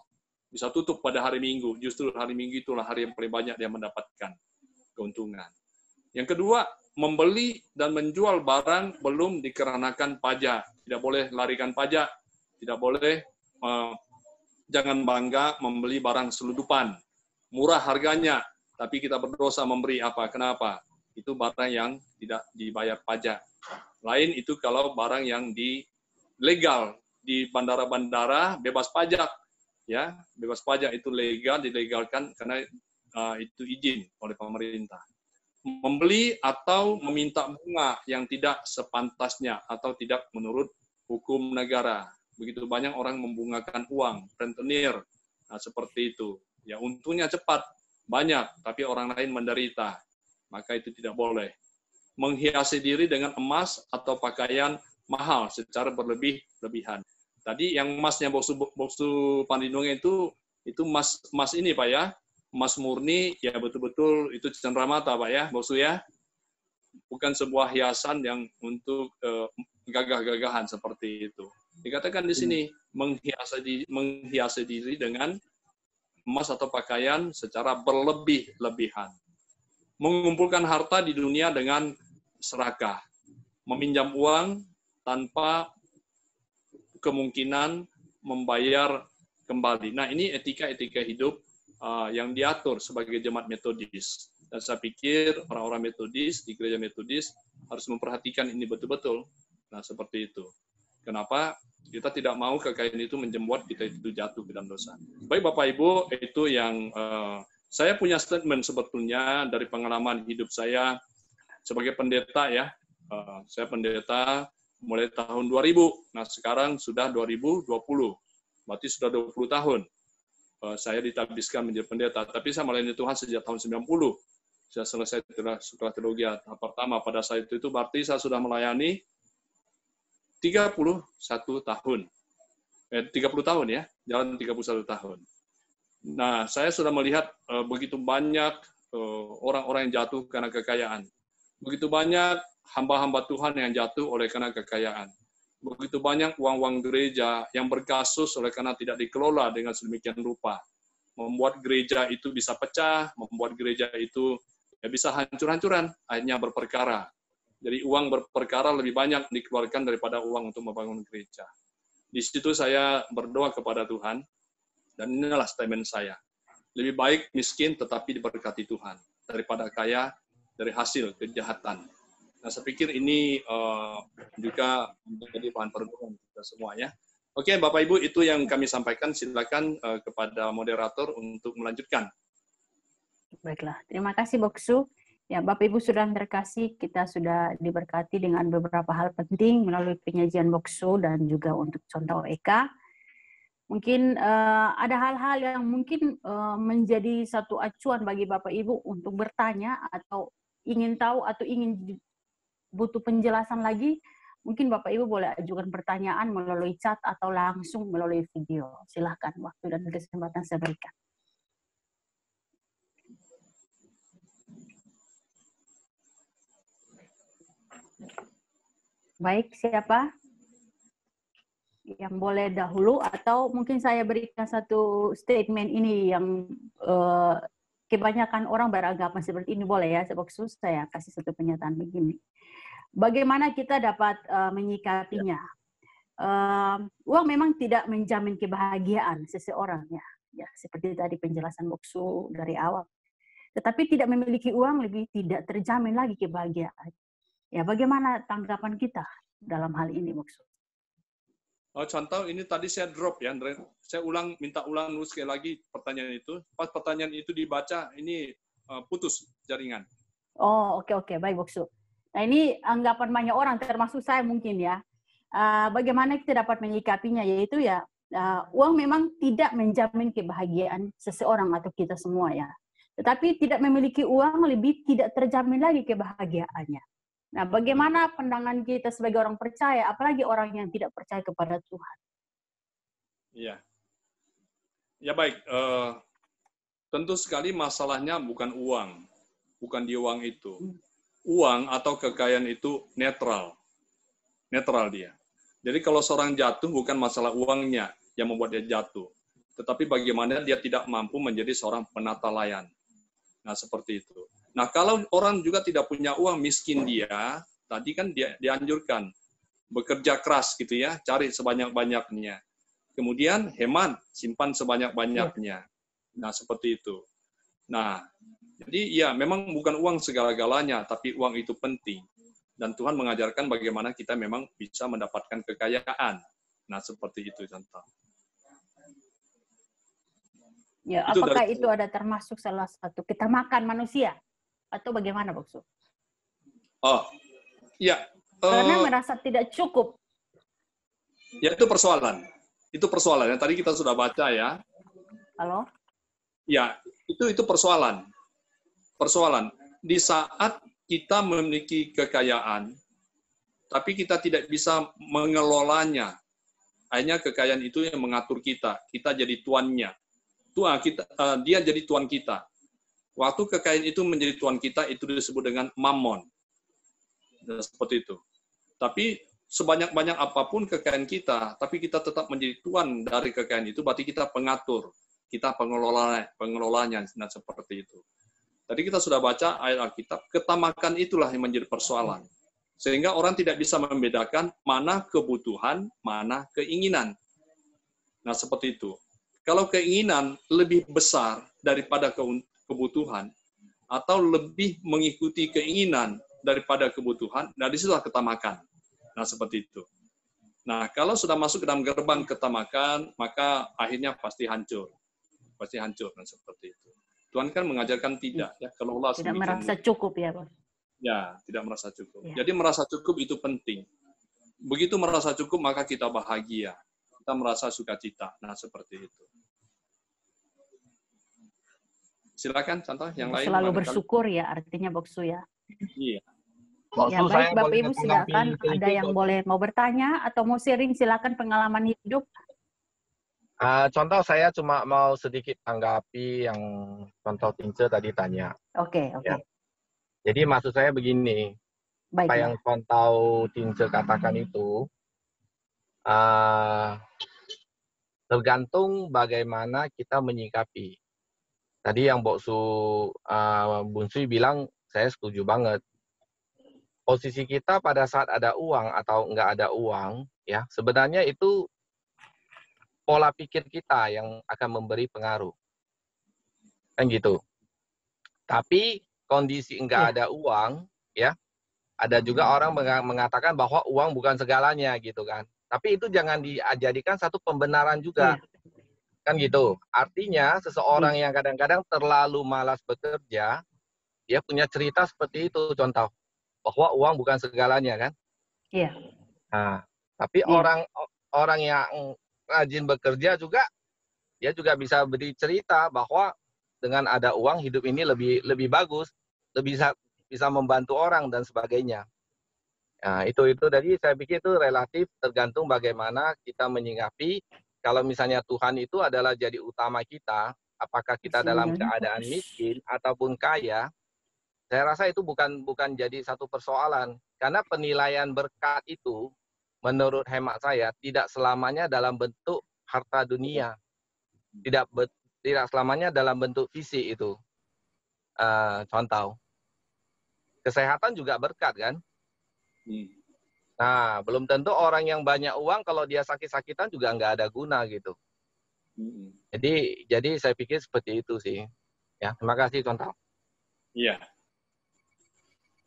Bisa tutup pada hari Minggu. Justru hari Minggu itulah hari yang paling banyak dia mendapatkan keuntungan. Yang kedua, membeli dan menjual barang belum dikenakan pajak. Tidak boleh larikan pajak. Tidak boleh jangan bangga membeli barang selundupan. Murah harganya, tapi kita berdosa memberi apa? Kenapa? Itu barang yang tidak dibayar pajak. Lain itu kalau barang yang legal di bandara-bandara bebas pajak, ya bebas pajak itu dilegalkan karena itu izin oleh pemerintah. Membeli atau meminta bunga yang tidak sepantasnya atau tidak menurut hukum negara. Begitu banyak orang membungakan uang, rentenir, nah seperti itu. Ya untungnya cepat, banyak, tapi orang lain menderita. Maka itu tidak boleh. Menghiasi diri dengan emas atau pakaian mahal secara berlebihan. Tadi yang emasnya Boksu Pandindonge itu emas ini Pak ya, emas murni ya, betul-betul itu cenderamata Pak ya, Boksu ya. Bukan sebuah hiasan yang untuk gagah-gagahan seperti itu. Dikatakan di sini menghiasi diri dengan emas atau pakaian secara berlebih-lebihan. Mengumpulkan harta di dunia dengan serakah. Meminjam uang tanpa kemungkinan membayar kembali. Nah, ini etika-etika hidup yang diatur sebagai jemaat Metodis. Dan saya pikir orang-orang Metodis di gereja Metodis harus memperhatikan ini betul-betul. Nah, seperti itu. Kenapa? Kita tidak mau kekayaan itu membuat kita itu jatuh ke dalam dosa. Baik Bapak Ibu, itu yang saya punya statement sebetulnya dari pengalaman hidup saya sebagai pendeta ya. Saya pendeta mulai tahun 2000. Nah, sekarang sudah 2020. Berarti sudah 20 tahun. Saya ditabiskan menjadi pendeta. Tapi saya melayani Tuhan sejak tahun 90. Saya selesai sekolah teologi tahap pertama pada saat itu berarti saya sudah melayani 31 tahun. 30 tahun ya, jalan 31 tahun. Nah, saya sudah melihat begitu banyak orang-orang yang jatuh karena kekayaan. Begitu banyak hamba-hamba Tuhan yang jatuh oleh karena kekayaan. Begitu banyak uang-uang gereja yang berkasus oleh karena tidak dikelola dengan sedemikian rupa. Membuat gereja itu bisa pecah, membuat gereja itu ya bisa hancur-hancuran, akhirnya berperkara. Jadi uang berperkara lebih banyak dikeluarkan daripada uang untuk membangun gereja. Di situ saya berdoa kepada Tuhan, dan inilah statement saya. Lebih baik miskin tetapi diberkati Tuhan, daripada kaya dari hasil kejahatan. Nah, saya pikir ini juga menjadi bahan perenungan kita semua ya. Oke, Bapak Ibu, itu yang kami sampaikan. Silakan kepada moderator untuk melanjutkan. Baiklah, terima kasih Boksu. Ya, Bapak Ibu sudah terkasih, kita sudah diberkati dengan beberapa hal penting melalui penyajian Boksu dan juga untuk contoh Eka. Mungkin ada hal-hal yang mungkin menjadi satu acuan bagi Bapak Ibu untuk bertanya atau ingin tahu atau ingin butuh penjelasan lagi. Mungkin Bapak Ibu boleh ajukan pertanyaan melalui chat atau langsung melalui video. Silahkan, waktu dan kesempatan saya berikan. Baik, siapa yang boleh dahulu, atau mungkin saya berikan satu statement ini yang kebanyakan orang beranggapan seperti ini, boleh ya, Boksu, saya kasih satu pernyataan begini. Bagaimana kita dapat menyikapinya? Uang memang tidak menjamin kebahagiaan seseorang ya, seperti tadi penjelasan Boksu dari awal. Tetapi tidak memiliki uang lebih tidak terjamin lagi kebahagiaan. Ya, bagaimana tanggapan kita dalam hal ini, Boksu? Contoh ini tadi saya drop ya, saya minta ulang dulu sekali lagi pertanyaan itu. Pas pertanyaan itu dibaca, ini putus jaringan. Oh, oke, baik Boksu. Nah, ini anggapan banyak orang, termasuk saya mungkin ya. Bagaimana kita dapat menyikapinya, yaitu ya uang memang tidak menjamin kebahagiaan seseorang atau kita semua ya. Tetapi tidak memiliki uang lebih tidak terjamin lagi kebahagiaannya. Nah, bagaimana pandangan kita sebagai orang percaya, apalagi orang yang tidak percaya kepada Tuhan? Iya. Ya baik, tentu sekali masalahnya bukan uang, bukan di uang itu. Uang atau kekayaan itu netral dia. Jadi kalau seorang jatuh bukan masalah uangnya yang membuat dia jatuh, tetapi bagaimana dia tidak mampu menjadi seorang penata layan. Nah, seperti itu. Nah, kalau orang juga tidak punya uang, miskin dia, tadi kan dia dianjurkan bekerja keras gitu ya, cari sebanyak-banyaknya. Kemudian hemat, simpan sebanyak-banyaknya. Nah, seperti itu. Nah, jadi ya memang bukan uang segala-galanya, tapi uang itu penting. Dan Tuhan mengajarkan bagaimana kita memang bisa mendapatkan kekayaan. Nah, seperti itu contoh. Ya, apakah itu ada termasuk salah satu kita makan manusia? Atau bagaimana, Boksu? Oh, ya. Karena merasa tidak cukup. Ya, itu persoalan. Itu persoalan yang tadi kita sudah baca ya. Halo? Ya, Itu persoalan. Persoalan. Di saat kita memiliki kekayaan, tapi kita tidak bisa mengelolanya. Akhirnya kekayaan itu yang mengatur kita. Kita jadi tuannya. Dia jadi tuan kita. Waktu kekayaan itu menjadi tuan kita, itu disebut dengan mammon. Dan seperti itu. Tapi sebanyak-banyak apapun kekayaan kita, tapi kita tetap menjadi tuan dari kekayaan itu, berarti kita pengatur. Kita pengelolanya, nah seperti itu. Tadi kita sudah baca ayat Alkitab, ketamakan itulah yang menjadi persoalan. Sehingga orang tidak bisa membedakan mana kebutuhan, mana keinginan. Nah, seperti itu. Kalau keinginan lebih besar daripada kebutuhan, atau lebih mengikuti keinginan daripada kebutuhan, nah disitulah ketamakan. Nah, seperti itu. Nah, kalau sudah masuk ke dalam gerbang ketamakan, maka akhirnya pasti hancur. Pasti hancur, dan seperti itu. Tuhan kan mengajarkan tidak, ya, kalau Allah tidak merasa cukup, ya, Pak. Ya, tidak merasa cukup. Ya. Jadi merasa cukup itu penting. Begitu merasa cukup, maka kita bahagia. Kita merasa sukacita. Nah, seperti itu. Silakan, contoh yang lain. Selalu bersyukur ya, artinya Boksu ya. Iya. Ya, baik, Bapak Ibu silakan. Ada yang boleh mau bertanya atau mau sharing, silakan pengalaman hidup. Contoh saya cuma mau sedikit tanggapi yang contoh Tince tadi tanya. Oke. Ya. Jadi maksud saya begini, Baik, apa ya. yang contoh Tince katakan itu tergantung bagaimana kita menyikapi. Tadi yang Boksu Bunsui bilang, saya setuju banget. Posisi kita pada saat ada uang atau enggak ada uang, ya sebenarnya itu pola pikir kita yang akan memberi pengaruh. Kan gitu. Tapi kondisi enggak ada uang, ya, ada juga orang mengatakan bahwa uang bukan segalanya gitu kan. Tapi itu jangan dijadikan satu pembenaran juga. Kan gitu. Artinya seseorang yang kadang-kadang terlalu malas bekerja, dia punya cerita seperti itu, contoh. Bahwa uang bukan segalanya kan. Iya. Nah, tapi orang yang rajin bekerja juga, dia juga bisa beri cerita bahwa dengan ada uang hidup ini lebih bagus, lebih bisa membantu orang dan sebagainya. Nah, itu dari saya pikir itu relatif tergantung bagaimana kita menyikapi. Kalau misalnya Tuhan itu adalah jadi utama kita, apakah kita dalam keadaan miskin ataupun kaya, saya rasa itu bukan jadi satu persoalan. Karena penilaian berkat itu, menurut hemat saya, tidak selamanya dalam bentuk harta dunia. Tidak selamanya dalam bentuk fisik itu. Contoh. Kesehatan juga berkat, kan? Nah, belum tentu orang yang banyak uang, kalau dia sakit-sakitan juga nggak ada guna, gitu. Jadi saya pikir seperti itu sih. Ya, terima kasih, contoh. Iya.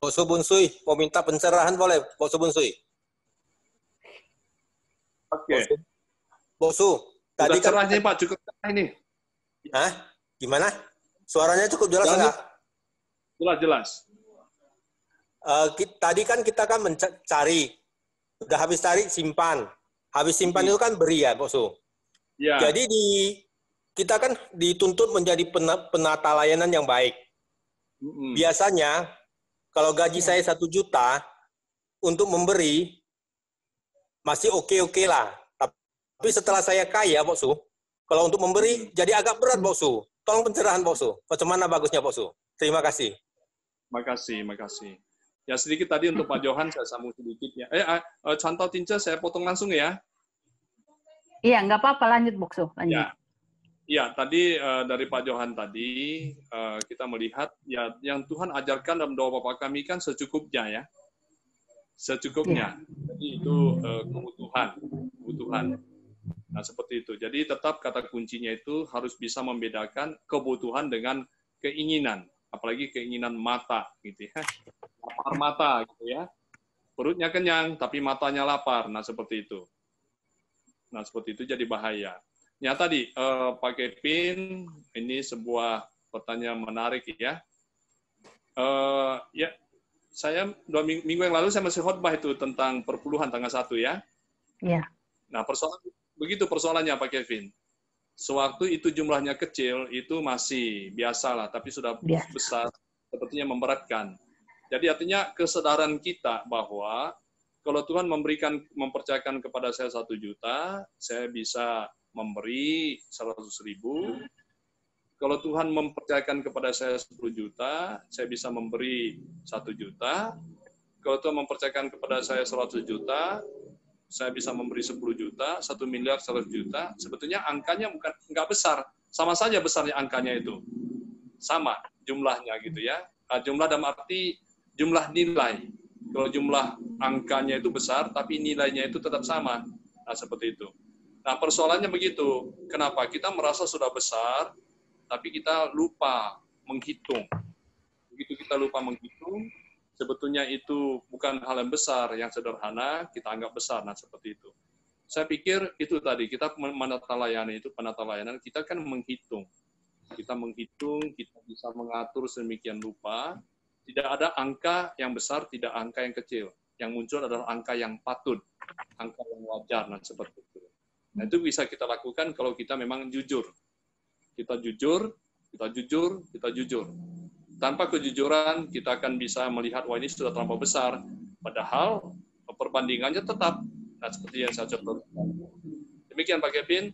Boksu Bunsui, mau minta pencerahan boleh, Boksu Bunsui? Oke. Boksu, tadi kan cerahnya Pak, cukup cerah ini. Hah? Gimana? Suaranya cukup jelas enggak? Jelas. Tadi kan kita kan mencari, udah habis cari simpan, habis simpan itu kan beri ya, Boksu. Ya. Jadi kita kan dituntut menjadi penata layanan yang baik. Biasanya kalau gaji saya 1 juta untuk memberi masih oke lah. Tapi setelah saya kaya, Boksu, kalau untuk memberi jadi agak berat, Boksu. Tolong pencerahan, Boksu. Bagaimana bagusnya, Boksu? Terima kasih. Makasih. Ya, sedikit tadi untuk Pak Johan saya sambung sedikit ya. Contoh Tince saya potong langsung ya. Iya, nggak apa-apa, lanjut Boksu, lanjut. Ya, tadi dari Pak Johan tadi kita melihat ya yang Tuhan ajarkan dalam doa Bapa kami kan secukupnya ya. Secukupnya. Jadi itu kebutuhan. Nah, seperti itu. Jadi tetap kata kuncinya itu harus bisa membedakan kebutuhan dengan keinginan, apalagi keinginan mata gitu ya. Lapar mata gitu ya. Perutnya kenyang tapi matanya lapar. Nah, seperti itu. Nah, seperti itu jadi bahaya. Ya tadi Pak Kevin, ini sebuah pertanyaan menarik ya. Ya, saya 2 minggu yang lalu saya masih khotbah itu tentang perpuluhan tanggal 1 ya. Iya. Nah, begitu persoalannya Pak Kevin. Sewaktu itu jumlahnya kecil, itu masih biasa lah, tapi sudah besar, sepertinya memberatkan. Jadi artinya kesadaran kita bahwa kalau Tuhan mempercayakan kepada saya 1 juta, saya bisa memberi 100.000. Kalau Tuhan mempercayakan kepada saya 10 juta, saya bisa memberi 1 juta. Kalau Tuhan mempercayakan kepada saya 100 juta, saya bisa memberi 10 juta, 1 miliar 100 juta. Sebetulnya angkanya nggak besar, sama saja besarnya angkanya itu. Sama jumlahnya gitu ya. Jumlah dalam arti jumlah nilai. Kalau jumlah angkanya itu besar, tapi nilainya itu tetap sama. Nah, seperti itu. Nah, persoalannya begitu. Kenapa? Kita merasa sudah besar, tapi kita lupa menghitung. Begitu kita lupa menghitung, sebetulnya itu bukan hal yang besar, yang sederhana, kita anggap besar. Nah, seperti itu. Saya pikir itu tadi, kita menata layanan itu, penata layanan, kita kan menghitung. Kita menghitung, kita bisa mengatur sedemikian rupa. Tidak ada angka yang besar, tidak angka yang kecil. Yang muncul adalah angka yang patut, angka yang wajar, nah seperti itu. Nah, itu bisa kita lakukan kalau kita memang jujur. Kita jujur, kita jujur, kita jujur. Tanpa kejujuran, kita akan bisa melihat, wah ini sudah terlampau besar. Padahal perbandingannya tetap. Nah, seperti yang saya contohkan. Demikian Pak Kevin.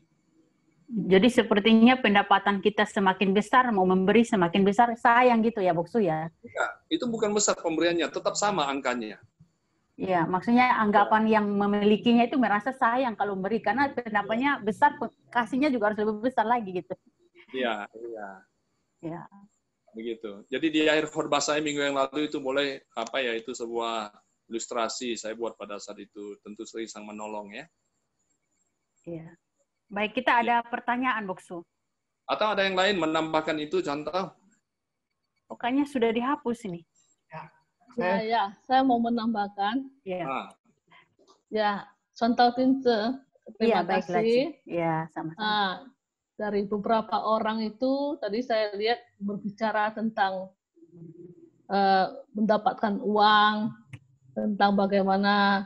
Jadi sepertinya pendapatan kita semakin besar, mau memberi semakin besar, sayang gitu ya, Boksu ya? Ya, itu bukan besar pemberiannya, tetap sama angkanya. Iya, maksudnya anggapan yang memilikinya itu merasa sayang kalau memberi, karena pendapatannya besar, kasihnya juga harus lebih besar lagi gitu. Iya, iya. Ya. Begitu. Jadi di akhir khotbah saya minggu yang lalu itu boleh itu sebuah ilustrasi saya buat pada saat itu. Tentu Sri Sang menolong ya. Iya. Baik, kita ada pertanyaan, Boksu. Atau ada yang lain menambahkan itu contoh? Pokoknya sudah dihapus ini. Saya mau menambahkan. Ya. Ya, contoh Tinte. Terima kasih. Ya, sama-sama. Dari beberapa orang itu tadi saya lihat berbicara tentang mendapatkan uang, tentang bagaimana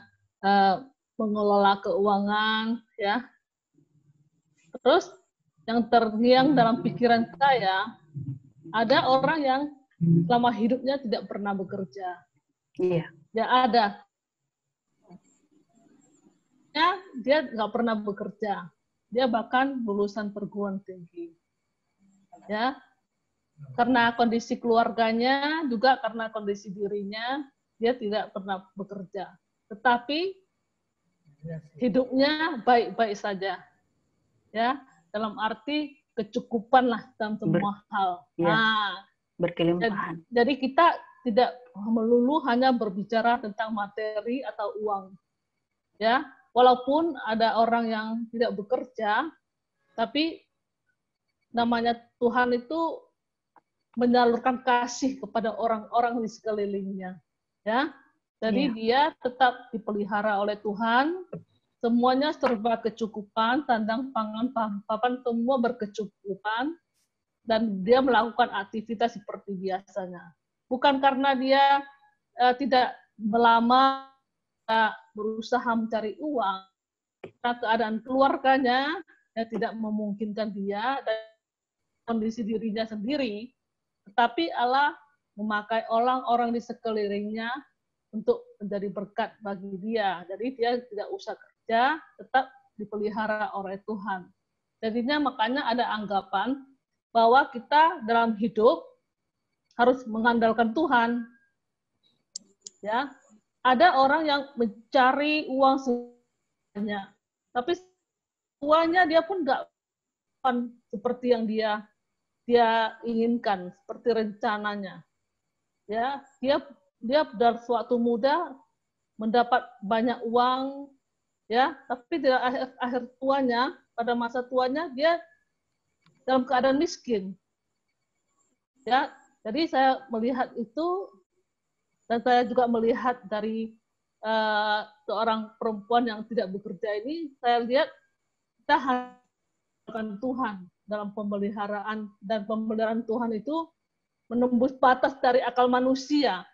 mengelola keuangan, ya. Terus yang terngiang dalam pikiran saya, ada orang yang selama hidupnya tidak pernah bekerja. Iya. Ya ada. Ya, dia nggak pernah bekerja. Dia bahkan lulusan perguruan tinggi. Ya. Karena kondisi keluarganya, juga karena kondisi dirinya, dia tidak pernah bekerja. Tetapi hidupnya baik-baik saja. Ya, dalam arti kecukupan lah dalam semua hal. Ya, berkelimpahan. Jadi kita tidak melulu hanya berbicara tentang materi atau uang. Ya, walaupun ada orang yang tidak bekerja, tapi namanya Tuhan itu menyalurkan kasih kepada orang-orang di sekelilingnya. Ya, jadi dia tetap dipelihara oleh Tuhan. Semuanya serba kecukupan, sandang, pangan, papan, semua berkecukupan, dan dia melakukan aktivitas seperti biasanya. Bukan karena dia tidak melamar, berusaha mencari uang, karena keadaan keluarganya tidak memungkinkan dia, dan kondisi dirinya sendiri, tetapi Allah memakai orang-orang di sekelilingnya untuk menjadi berkat bagi dia. Jadi dia tidak usah kerja, tetap dipelihara oleh Tuhan. Jadinya makanya ada anggapan bahwa kita dalam hidup harus mengandalkan Tuhan. Ya, ada orang yang mencari uang sebanyak, tapi uangnya dia pun nggak seperti yang dia inginkan, seperti rencananya. Ya, dia dari suatu muda mendapat banyak uang, ya, tapi di akhir tuanya, pada masa tuanya dia dalam keadaan miskin. Ya, jadi saya melihat itu, dan saya juga melihat dari seorang perempuan yang tidak bekerja ini, saya lihat kita harapkan Tuhan dalam pemeliharaan, dan pemeliharaan Tuhan itu menembus batas dari akal manusia.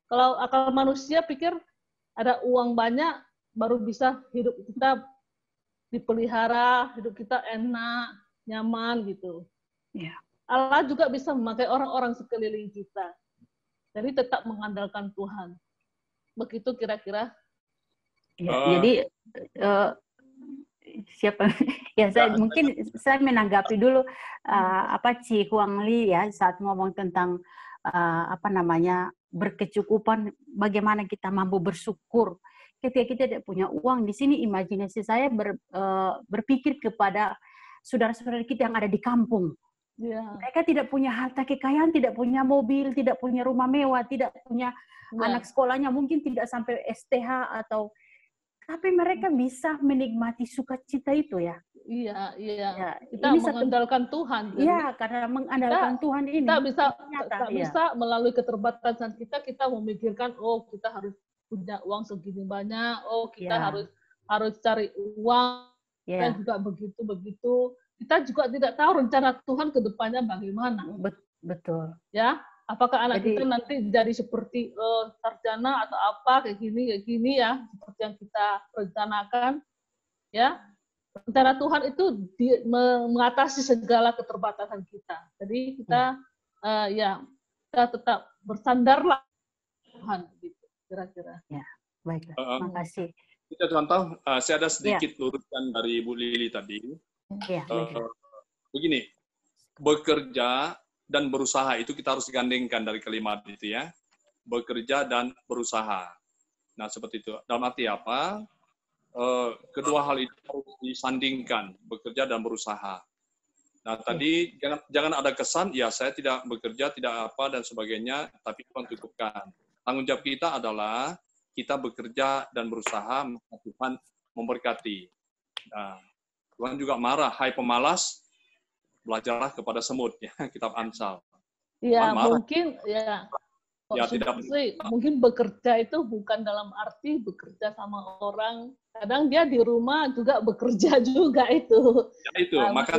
Kalau akal manusia pikir ada uang banyak baru bisa hidup kita dipelihara, hidup kita enak, nyaman gitu. Ya. Allah juga bisa memakai orang-orang sekeliling kita. Jadi tetap mengandalkan Tuhan. Begitu kira-kira. Ya, jadi siapa? Ya, mungkin saya menanggapi dulu apa Ci Huang Li ya saat ngomong tentang berkecukupan, bagaimana kita mampu bersyukur ketika kita tidak punya uang. Di sini imajinasi saya berpikir kepada saudara-saudara kita yang ada di kampung. Ya. Mereka tidak punya harta kekayaan, tidak punya mobil, tidak punya rumah mewah, tidak punya anak sekolahnya, mungkin tidak sampai STH atau, tapi mereka bisa menikmati sukacita itu ya. Iya. Ya, Kita ini mengandalkan Tuhan. Iya, karena mengandalkan Tuhan ini. Kita bisa, nyata, bisa melalui keterbatasan kita memikirkan, oh kita harus punya uang segini banyak, oh kita harus cari uang, dan juga begitu. Kita juga tidak tahu rencana Tuhan ke depannya bagaimana. Betul. Ya, apakah anak kita nanti jadi seperti sarjana atau apa kayak gini ya, seperti yang kita rencanakan. Ya, rencana Tuhan itu mengatasi segala keterbatasan kita. Jadi kita kita tetap bersandarlah Tuhan gitu kira-kira. Ya, baiklah. Terima kasih. Kita contoh, saya ada sedikit luruskan dari Bu Lili tadi. Begini, bekerja dan berusaha itu kita harus gandengkan dari kalimat itu ya. Bekerja dan berusaha. Nah, seperti itu. Dalam arti apa? Kedua hal itu harus disandingkan, bekerja dan berusaha. Nah, tadi jangan ada kesan, ya saya tidak bekerja, tidak apa, dan sebagainya, tapi Tuhan cukupkan. Tanggung jawab kita adalah kita bekerja dan berusaha, maka Tuhan memberkati. Nah, Tuhan juga marah, hai pemalas, belajarlah kepada semut, ya, kitab Amsal. Iya, mungkin mungkin bekerja itu bukan dalam arti bekerja sama orang. Kadang dia di rumah juga bekerja juga itu. Ya, itu. Maka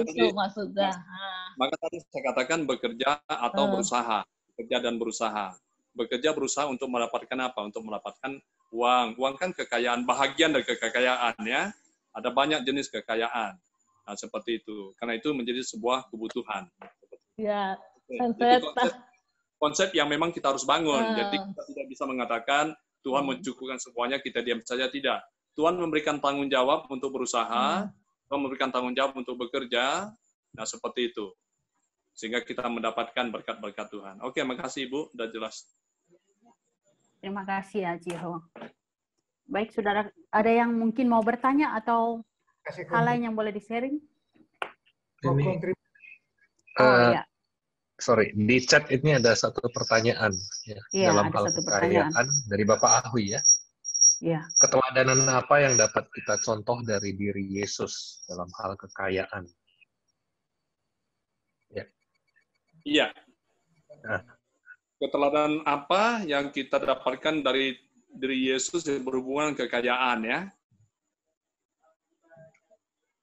tadi saya katakan bekerja atau berusaha, bekerja dan berusaha. Bekerja berusaha untuk mendapatkan apa? Untuk mendapatkan uang. Uang kan kekayaan, bahagian dari kekayaan ya. Ada banyak jenis kekayaan. Nah, seperti itu. Karena itu menjadi sebuah kebutuhan. Ya, konsep yang memang kita harus bangun. Jadi kita tidak bisa mengatakan Tuhan mencukupkan semuanya, kita diam saja, tidak. Tuhan memberikan tanggung jawab untuk berusaha, Tuhan memberikan tanggung jawab untuk bekerja. Nah, seperti itu. Sehingga kita mendapatkan berkat-berkat Tuhan. Oke, makasih Ibu, sudah jelas. Terima kasih ya, Ciho. Baik, saudara, ada yang mungkin mau bertanya atau hal lain yang boleh di-sharing? Iya. Sorry, di chat ini ada satu pertanyaan ya, dalam hal kekayaan dari Bapak Ahui ya. Ya. Keteladanan apa yang dapat kita contoh dari diri Yesus dalam hal kekayaan? Ya. Iya. Nah. Keteladanan apa yang kita dapatkan dari diri Yesus yang berhubungan kekayaan ya?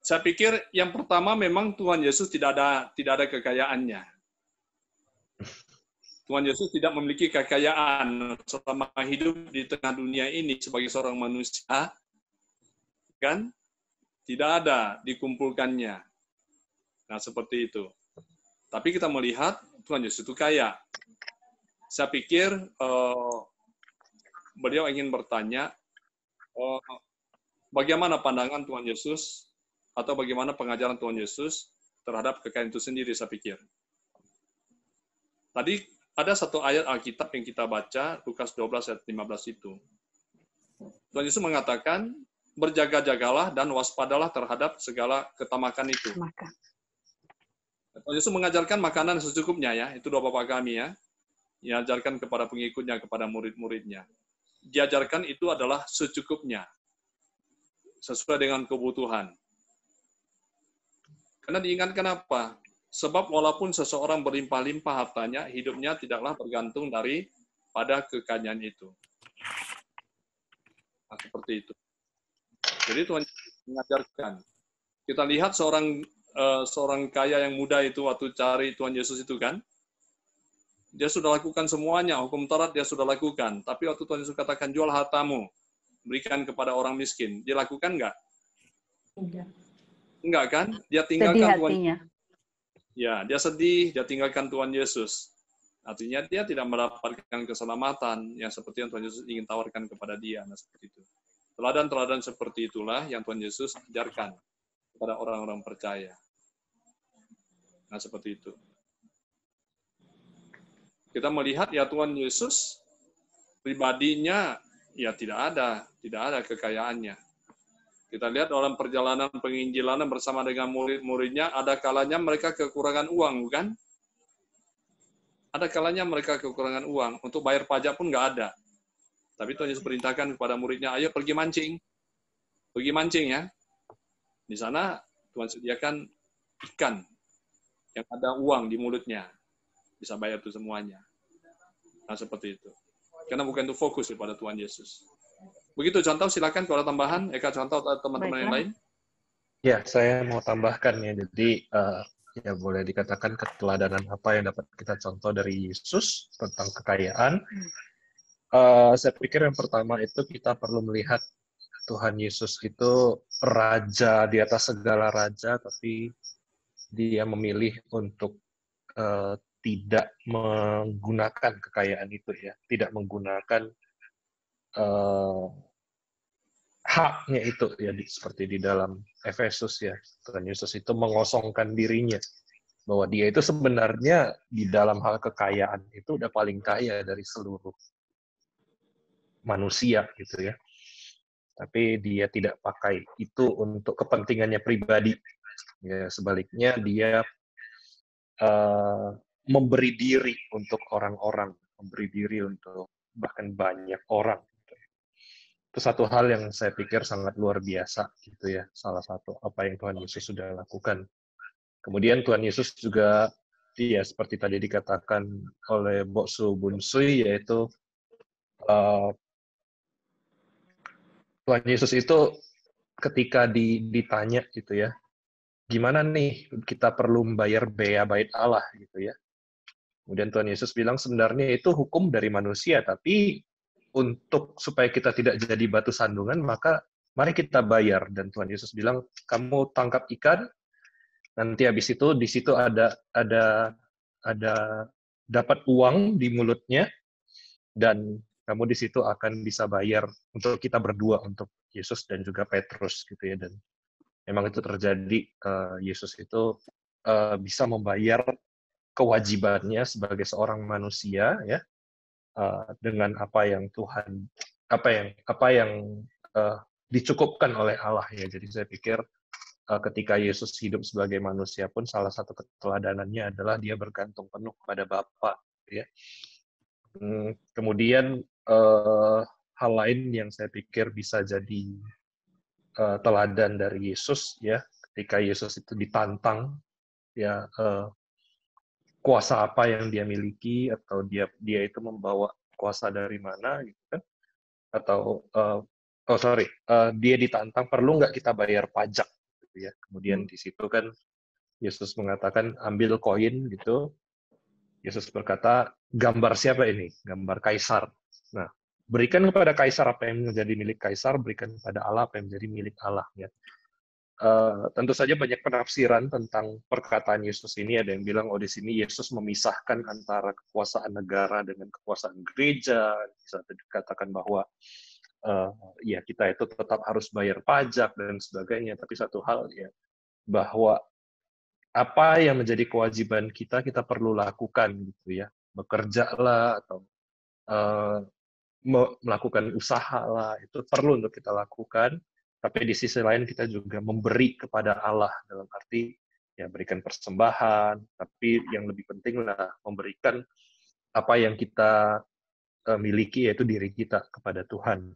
Saya pikir yang pertama memang Tuhan Yesus tidak ada kekayaannya. Tuhan Yesus tidak memiliki kekayaan selama hidup di tengah dunia ini sebagai seorang manusia, kan? Tidak ada dikumpulkannya. Nah, seperti itu. Tapi kita melihat Tuhan Yesus itu kaya. Saya pikir beliau ingin bertanya, bagaimana pandangan Tuhan Yesus atau bagaimana pengajaran Tuhan Yesus terhadap kekayaan itu sendiri, saya pikir. Tadi ada satu ayat Alkitab yang kita baca, Lukas 12 ayat 15 itu. Tuhan Yesus mengatakan, berjaga-jagalah dan waspadalah terhadap segala ketamakan itu. Tuhan Yesus mengajarkan makanan secukupnya ya, itu doa Bapa kami ya. Diajarkan kepada pengikutnya, kepada murid-muridnya. Diajarkan itu adalah secukupnya, sesuai dengan kebutuhan. Karena diingatkan apa? Sebab walaupun seseorang berlimpah-limpah hartanya, hidupnya tidaklah bergantung daripada kekayaan itu. Nah, seperti itu. Jadi Tuhan mengajarkan. Kita lihat seorang kaya yang muda itu waktu cari Tuhan Yesus itu kan, dia sudah lakukan semuanya, hukum Taurat dia sudah lakukan. Tapi waktu Tuhan Yesus katakan, jual hartamu, berikan kepada orang miskin. Dia lakukan nggak? Enggak kan? Dia Sedih tinggalkan Tuhan. hatinya. Ya, dia sedih, dia tinggalkan Tuhan Yesus. Artinya dia tidak mendapatkan keselamatan yang seperti yang Tuhan Yesus ingin tawarkan kepada dia. Nah, seperti itu. Teladan-teladan seperti itulah yang Tuhan Yesus ajarkan kepada orang-orang percaya. Nah, seperti itu. Kita melihat ya Tuhan Yesus pribadinya ya tidak ada kekayaannya. Kita lihat dalam perjalanan penginjilan bersama dengan murid-muridnya, ada kalanya mereka kekurangan uang, bukan? Ada kalanya mereka kekurangan uang, untuk bayar pajak pun nggak ada. Tapi Tuhan Yesus perintahkan kepada muridnya, ayo pergi mancing. Pergi mancing ya. Di sana Tuhan sediakan ikan yang ada uang di mulutnya. Bisa bayar itu semuanya. Nah, seperti itu. Karena bukan itu fokus kepada Tuhan Yesus. Begitu contoh, silakan kalau ada tambahan, Eka contoh atau teman-teman yang lain. Ya, saya mau tambahkan ya. Jadi ya boleh dikatakan keteladanan apa yang dapat kita contoh dari Yesus tentang kekayaan. Saya pikir yang pertama itu kita perlu melihat Tuhan Yesus itu raja di atas segala raja, tapi dia memilih untuk tidak menggunakan kekayaan itu ya, tidak menggunakan haknya itu ya, seperti di dalam Efesus ya, Tuhan Yesus itu mengosongkan dirinya bahwa dia itu sebenarnya di dalam hal kekayaan itu udah paling kaya dari seluruh manusia gitu ya, tapi dia tidak pakai itu untuk kepentingannya pribadi ya, sebaliknya dia memberi diri untuk orang-orang, memberi diri untuk bahkan banyak orang. Itu satu hal yang saya pikir sangat luar biasa gitu ya, salah satu apa yang Tuhan Yesus sudah lakukan. Kemudian Tuhan Yesus juga ya seperti tadi dikatakan oleh Boksu Bunsui, yaitu Tuhan Yesus itu ketika ditanya gitu ya, gimana nih kita perlu membayar bea bait Allah gitu ya. Kemudian Tuhan Yesus bilang sebenarnya itu hukum dari manusia, tapi untuk supaya kita tidak jadi batu sandungan, maka mari kita bayar. Dan Tuhan Yesus bilang, kamu tangkap ikan, nanti habis itu di situ ada dapat uang di mulutnya, dan kamu di situ akan bisa bayar untuk kita berdua, untuk Yesus dan juga Petrus gitu ya. Dan memang itu terjadi, Yesus itu bisa membayar kewajibannya sebagai seorang manusia ya, dengan apa yang Tuhan, apa yang dicukupkan oleh Allah ya. Jadi saya pikir ketika Yesus hidup sebagai manusia pun salah satu keteladanannya adalah dia bergantung penuh kepada Bapa ya. Kemudian hal lain yang saya pikir bisa jadi teladan dari Yesus ya, ketika Yesus itu ditantang ya, kuasa apa yang dia miliki, atau dia itu membawa kuasa dari mana gitu kan, atau dia ditantang perlu nggak kita bayar pajak gitu ya. Kemudian di situ kan Yesus mengatakan ambil koin gitu. Yesus berkata, gambar siapa ini? Gambar kaisar. Nah, berikan kepada kaisar apa yang menjadi milik kaisar, berikan kepada Allah apa yang menjadi milik Allah ya. Tentu saja banyak penafsiran tentang perkataan Yesus ini. Ada yang bilang, oh di sini Yesus memisahkan antara kekuasaan negara dengan kekuasaan gereja. Bisa dikatakan bahwa ya kita itu tetap harus bayar pajak dan sebagainya. Tapi satu hal ya, bahwa apa yang menjadi kewajiban kita, kita perlu lakukan gitu ya. Bekerjalah atau melakukan usaha lah, itu perlu untuk kita lakukan. Tapi di sisi lain kita juga memberi kepada Allah, dalam arti ya berikan persembahan, tapi yang lebih penting lah memberikan apa yang kita miliki, yaitu diri kita kepada Tuhan.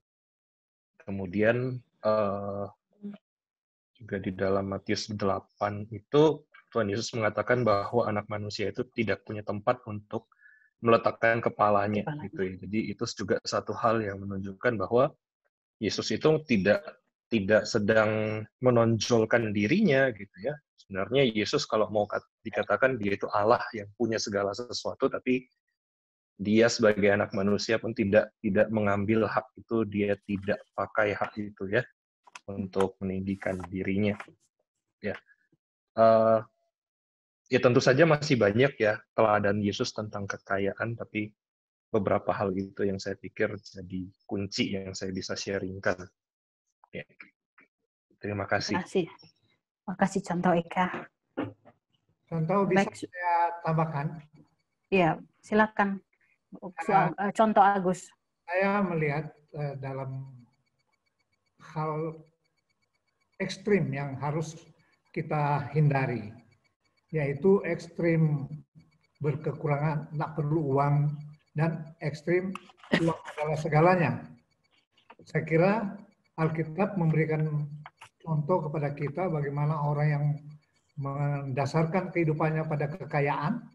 Kemudian juga di dalam Matius 8 itu Tuhan Yesus mengatakan bahwa anak manusia itu tidak punya tempat untuk meletakkan kepalanya gitu ya. Jadi itu juga satu hal yang menunjukkan bahwa Yesus itu tidak sedang menonjolkan dirinya gitu ya. Sebenarnya Yesus kalau mau dikatakan dia itu Allah yang punya segala sesuatu, tapi dia sebagai anak manusia pun tidak mengambil hak itu, dia tidak pakai hak itu ya. untuk meninggikan dirinya. Ya, ya tentu saja masih banyak ya teladan Yesus tentang kekayaan, tapi beberapa hal itu yang saya pikir jadi kunci yang saya bisa sharingkan. Ya. Terima kasih. Terima kasih contoh Eka. Contoh bisa Baik. saya tambahkan? Iya, silakan. Contoh Agus. Saya melihat dalam hal ekstrim yang harus kita hindari, yaitu ekstrim berkekurangan, tak perlu uang, dan ekstrim uang adalah segalanya. Saya kira Alkitab memberikan contoh kepada kita bagaimana orang yang mendasarkan kehidupannya pada kekayaan,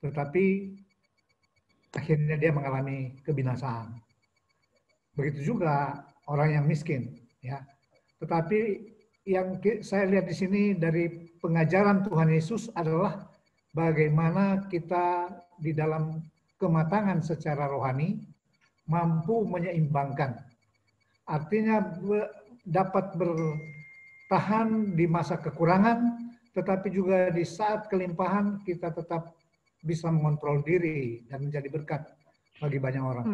tetapi akhirnya dia mengalami kebinasaan. Begitu juga orang yang miskin, ya. Tetapi yang saya lihat di sini dari pengajaran Tuhan Yesus adalah bagaimana kita di dalam kematangan secara rohani mampu menyeimbangkan. Artinya dapat bertahan di masa kekurangan, tetapi juga di saat kelimpahan kita tetap bisa mengontrol diri dan menjadi berkat bagi banyak orang.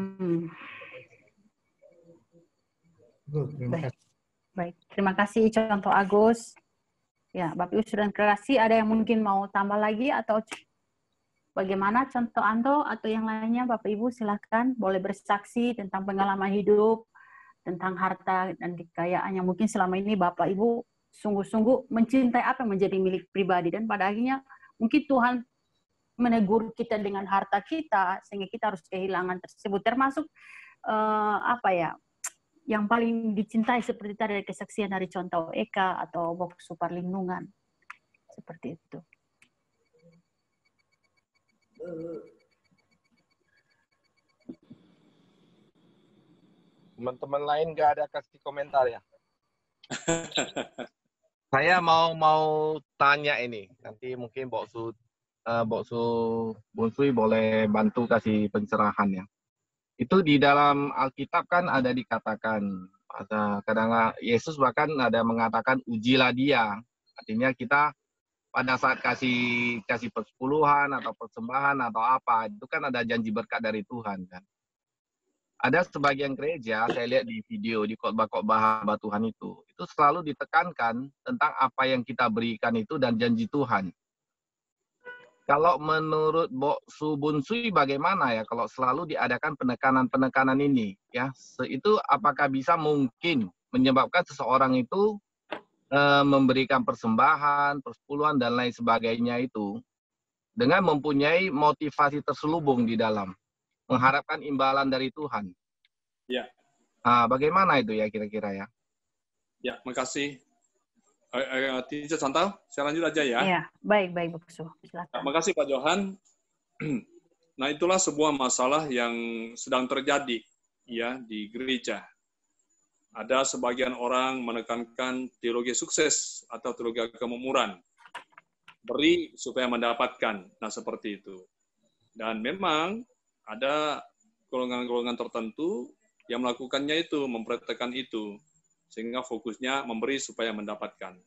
Terima kasih. Baik, terima kasih contoh Agus. Ya, Bapak Ibu sudah kasih, ada yang mungkin mau tambah lagi atau bagaimana contoh Anto atau yang lainnya, Bapak Ibu silakan boleh bersaksi tentang pengalaman hidup, tentang harta dan kekayaan yang mungkin selama ini Bapak Ibu sungguh-sungguh mencintai apa yang menjadi milik pribadi, dan pada akhirnya mungkin Tuhan menegur kita dengan harta kita sehingga kita harus kehilangan tersebut, termasuk yang paling dicintai seperti tadi dari kesaksian dari contoh Eka atau box super lingkungan seperti itu. Teman-teman lain nggak ada kasih komentar ya? Saya mau tanya ini, nanti mungkin Boksu Bunsui boleh bantu kasih pencerahan ya. Itu di dalam Alkitab kan ada dikatakan, kadang Yesus bahkan ada mengatakan ujilah dia. Artinya kita pada saat kasih persepuluhan atau persembahan atau apa, itu kan ada janji berkat dari Tuhan kan. Ada sebagian gereja, saya lihat di video, di khotbah-khotbah hamba Tuhan itu selalu ditekankan tentang apa yang kita berikan itu dan janji Tuhan. Kalau menurut Boksu Bunsui bagaimana ya kalau selalu diadakan penekanan-penekanan ini ya, itu apakah bisa mungkin menyebabkan seseorang itu memberikan persembahan, persepuluhan dan lain sebagainya itu dengan mempunyai motivasi terselubung di dalam mengharapkan imbalan dari Tuhan. Ya. Bagaimana itu ya kira-kira ya? Ya, makasih. Teacher Chantal, saya lanjut aja ya. Iya, baik Buksu. Silakan. Makasih Pak Johan. Nah, itulah sebuah masalah yang sedang terjadi ya di gereja. Ada sebagian orang menekankan teologi sukses atau teologi kemakmuran. Beri supaya mendapatkan. Nah, seperti itu. Dan memang ada golongan-golongan tertentu yang melakukannya itu, mempraktekkan itu. Sehingga fokusnya memberi supaya mendapatkan.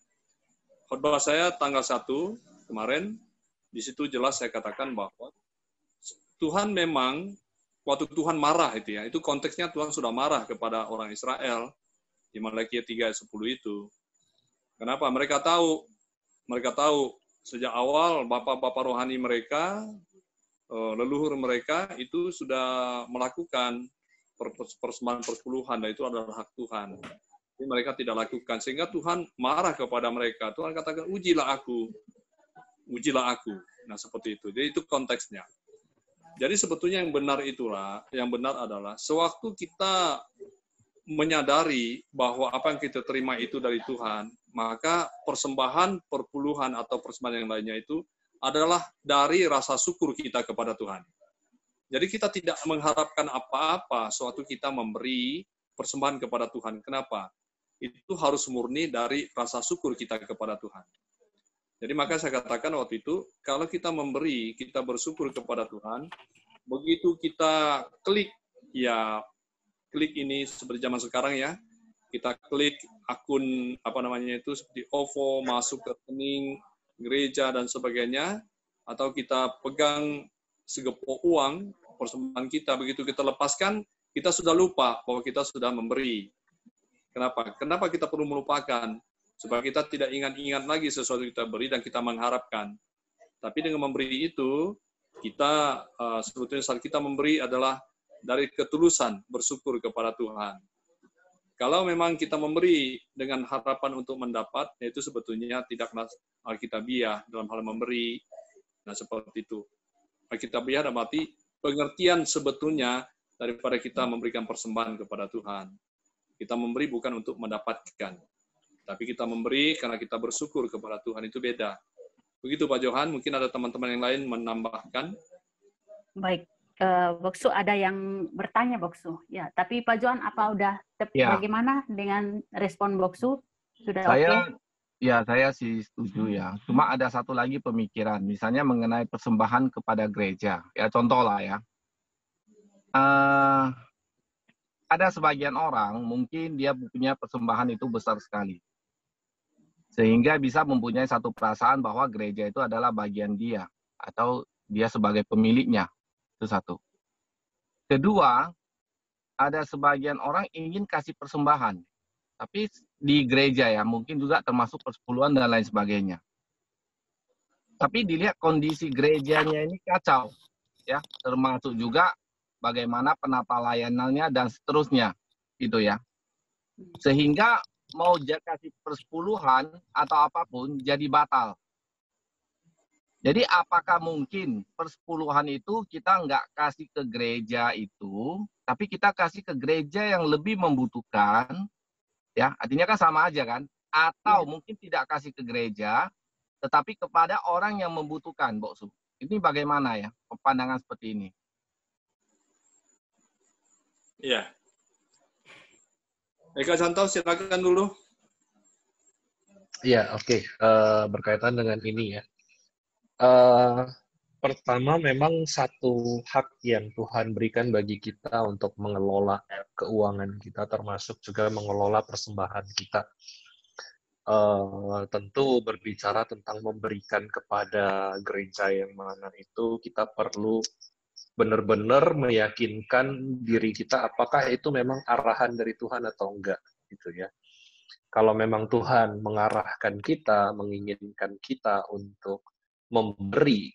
Khotbah saya tanggal 1 kemarin, di situ jelas saya katakan bahwa Tuhan memang, waktu Tuhan marah itu ya, itu konteksnya Tuhan sudah marah kepada orang Israel, di Maleakhi 3 ayat 10 itu. Kenapa? Mereka tahu sejak awal bapak-bapak rohani mereka, leluhur mereka itu sudah melakukan persembahan persepuluhan, dan itu adalah hak Tuhan. Jadi mereka tidak lakukan, sehingga Tuhan marah kepada mereka. Tuhan katakan, ujilah aku. Nah, seperti itu. Jadi itu konteksnya. Jadi sebetulnya yang benar adalah sewaktu kita menyadari bahwa apa yang kita terima itu dari Tuhan, maka persembahan, perpuluhan atau persembahan yang lainnya itu adalah dari rasa syukur kita kepada Tuhan. Jadi kita tidak mengharapkan apa-apa sewaktu kita memberi persembahan kepada Tuhan. Kenapa? Itu harus murni dari rasa syukur kita kepada Tuhan. Jadi maka saya katakan waktu itu, kalau kita memberi, kita bersyukur kepada Tuhan, begitu kita klik ini seperti zaman sekarang ya, kita klik akun apa namanya itu seperti OVO, masuk ke rekening gereja dan sebagainya, atau kita pegang segepok uang persembahan kita, begitu kita lepaskan, kita sudah lupa bahwa kita sudah memberi. Kenapa? Kenapa kita perlu melupakan? Supaya kita tidak ingat-ingat lagi sesuatu yang kita beri dan kita mengharapkan. Tapi dengan memberi itu, kita sebetulnya saat kita memberi adalah dari ketulusan bersyukur kepada Tuhan. Kalau memang kita memberi dengan harapan untuk mendapat, itu sebetulnya tidaklah alkitabiah dalam hal memberi. Nah, seperti itu. Alkitabiah berarti pengertian sebetulnya daripada kita memberikan persembahan kepada Tuhan. Kita memberi bukan untuk mendapatkan. Tapi kita memberi karena kita bersyukur kepada Tuhan, itu beda. Begitu Pak Johan, mungkin ada teman-teman yang lain menambahkan. Baik, Boksu ada yang bertanya Boksu. Ya, tapi Pak Johan apa udah bagaimana dengan respon Boksu? Sudah oke? Ya, saya sih setuju ya. Cuma ada satu lagi pemikiran, misalnya mengenai persembahan kepada gereja. Ya, contoh lah ya. Ada sebagian orang mungkin dia punya persembahan itu besar sekali. Sehingga bisa mempunyai satu perasaan bahwa gereja itu adalah bagian dia. Atau dia sebagai pemiliknya. Itu satu. Kedua, ada sebagian orang ingin kasih persembahan. Tapi di gereja ya, mungkin juga termasuk persepuluhan dan lain sebagainya. Tapi dilihat kondisi gerejanya ini kacau. Ya, termasuk juga bagaimana penata layanannya dan seterusnya. Gitu ya. Sehingga mau kasih persepuluhan atau apapun jadi batal. Jadi apakah mungkin persepuluhan itu kita nggak kasih ke gereja itu, tapi kita kasih ke gereja yang lebih membutuhkan, ya artinya kan sama aja kan? Atau mungkin tidak kasih ke gereja, tetapi kepada orang yang membutuhkan, Boksu. Ini bagaimana ya pandangan seperti ini? Iya. Eka Santo, silakan dulu. Iya, oke. Berkaitan dengan ini ya. Pertama, memang satu hak yang Tuhan berikan bagi kita untuk mengelola keuangan kita, termasuk juga mengelola persembahan kita. Tentu berbicara tentang memberikan kepada gereja yang mana itu, kita perlu benar-benar meyakinkan diri kita apakah itu memang arahan dari Tuhan atau enggak, gitu ya. Kalau memang Tuhan mengarahkan kita, menginginkan kita untuk memberi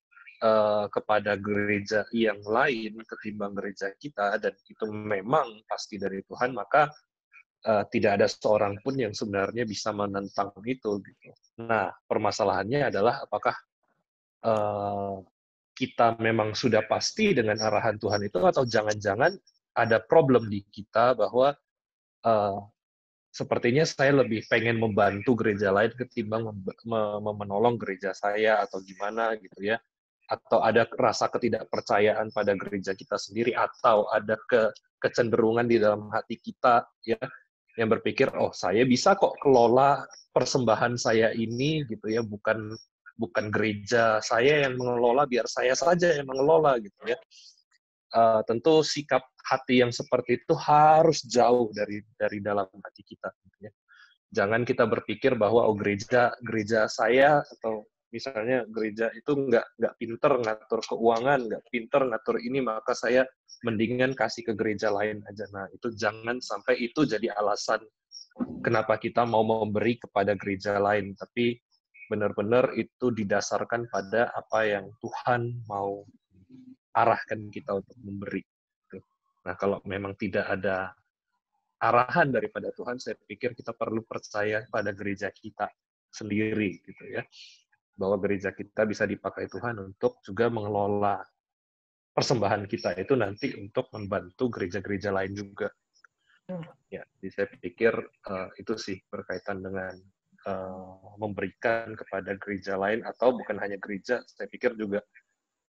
kepada gereja yang lain ketimbang gereja kita, dan itu memang pasti dari Tuhan, maka tidak ada seorang pun yang sebenarnya bisa menentang itu. Gitu. Nah, permasalahannya adalah apakah kita memang sudah pasti dengan arahan Tuhan itu, atau jangan-jangan ada problem di kita bahwa sepertinya saya lebih pengen membantu gereja lain ketimbang menolong gereja saya, atau gimana gitu ya. Atau ada rasa ketidakpercayaan pada gereja kita sendiri, atau ada kecenderungan di dalam hati kita ya yang berpikir, oh saya bisa kok kelola persembahan saya ini gitu ya, bukan gereja saya yang mengelola, biar saya saja yang mengelola gitu ya. Tentu sikap hati yang seperti itu harus jauh dari dalam hati kita. Gitu ya. Jangan kita berpikir bahwa oh gereja saya, atau misalnya gereja itu nggak pinter ngatur keuangan, nggak pinter ngatur ini, maka saya mendingan kasih ke gereja lain aja. Nah, itu jangan sampai itu jadi alasan kenapa kita mau memberi kepada gereja lain, tapi benar-benar itu didasarkan pada apa yang Tuhan mau arahkan kita untuk memberi. Nah, kalau memang tidak ada arahan daripada Tuhan, saya pikir kita perlu percaya pada gereja kita sendiri, gitu ya, bahwa gereja kita bisa dipakai Tuhan untuk juga mengelola persembahan kita itu nanti untuk membantu gereja-gereja lain juga. Ya, jadi saya pikir itu sih berkaitan dengan memberikan kepada gereja lain, atau bukan hanya gereja, saya pikir juga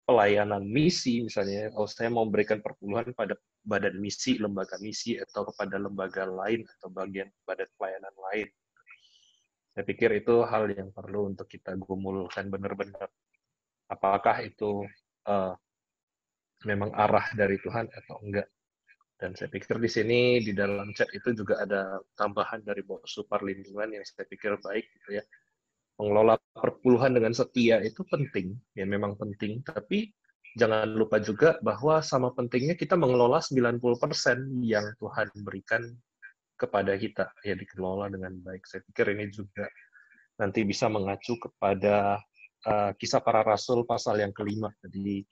pelayanan misi, misalnya, oh saya mau memberikan perpuluhan pada badan misi, lembaga misi, atau kepada lembaga lain, atau bagian badan pelayanan lain. Saya pikir itu hal yang perlu untuk kita gumulkan benar-benar. Apakah itu memang arah dari Tuhan atau enggak. Dan saya pikir di sini di dalam chat itu juga ada tambahan dari Bos Supar Lindungan yang saya pikir baik gitu ya. Mengelola perpuluhan dengan setia itu penting, ya memang penting, tapi jangan lupa juga bahwa sama pentingnya kita mengelola 90% yang Tuhan berikan kepada kita, ya dikelola dengan baik. Saya pikir ini juga nanti bisa mengacu kepada Kisah Para Rasul pasal yang kelima. Jadi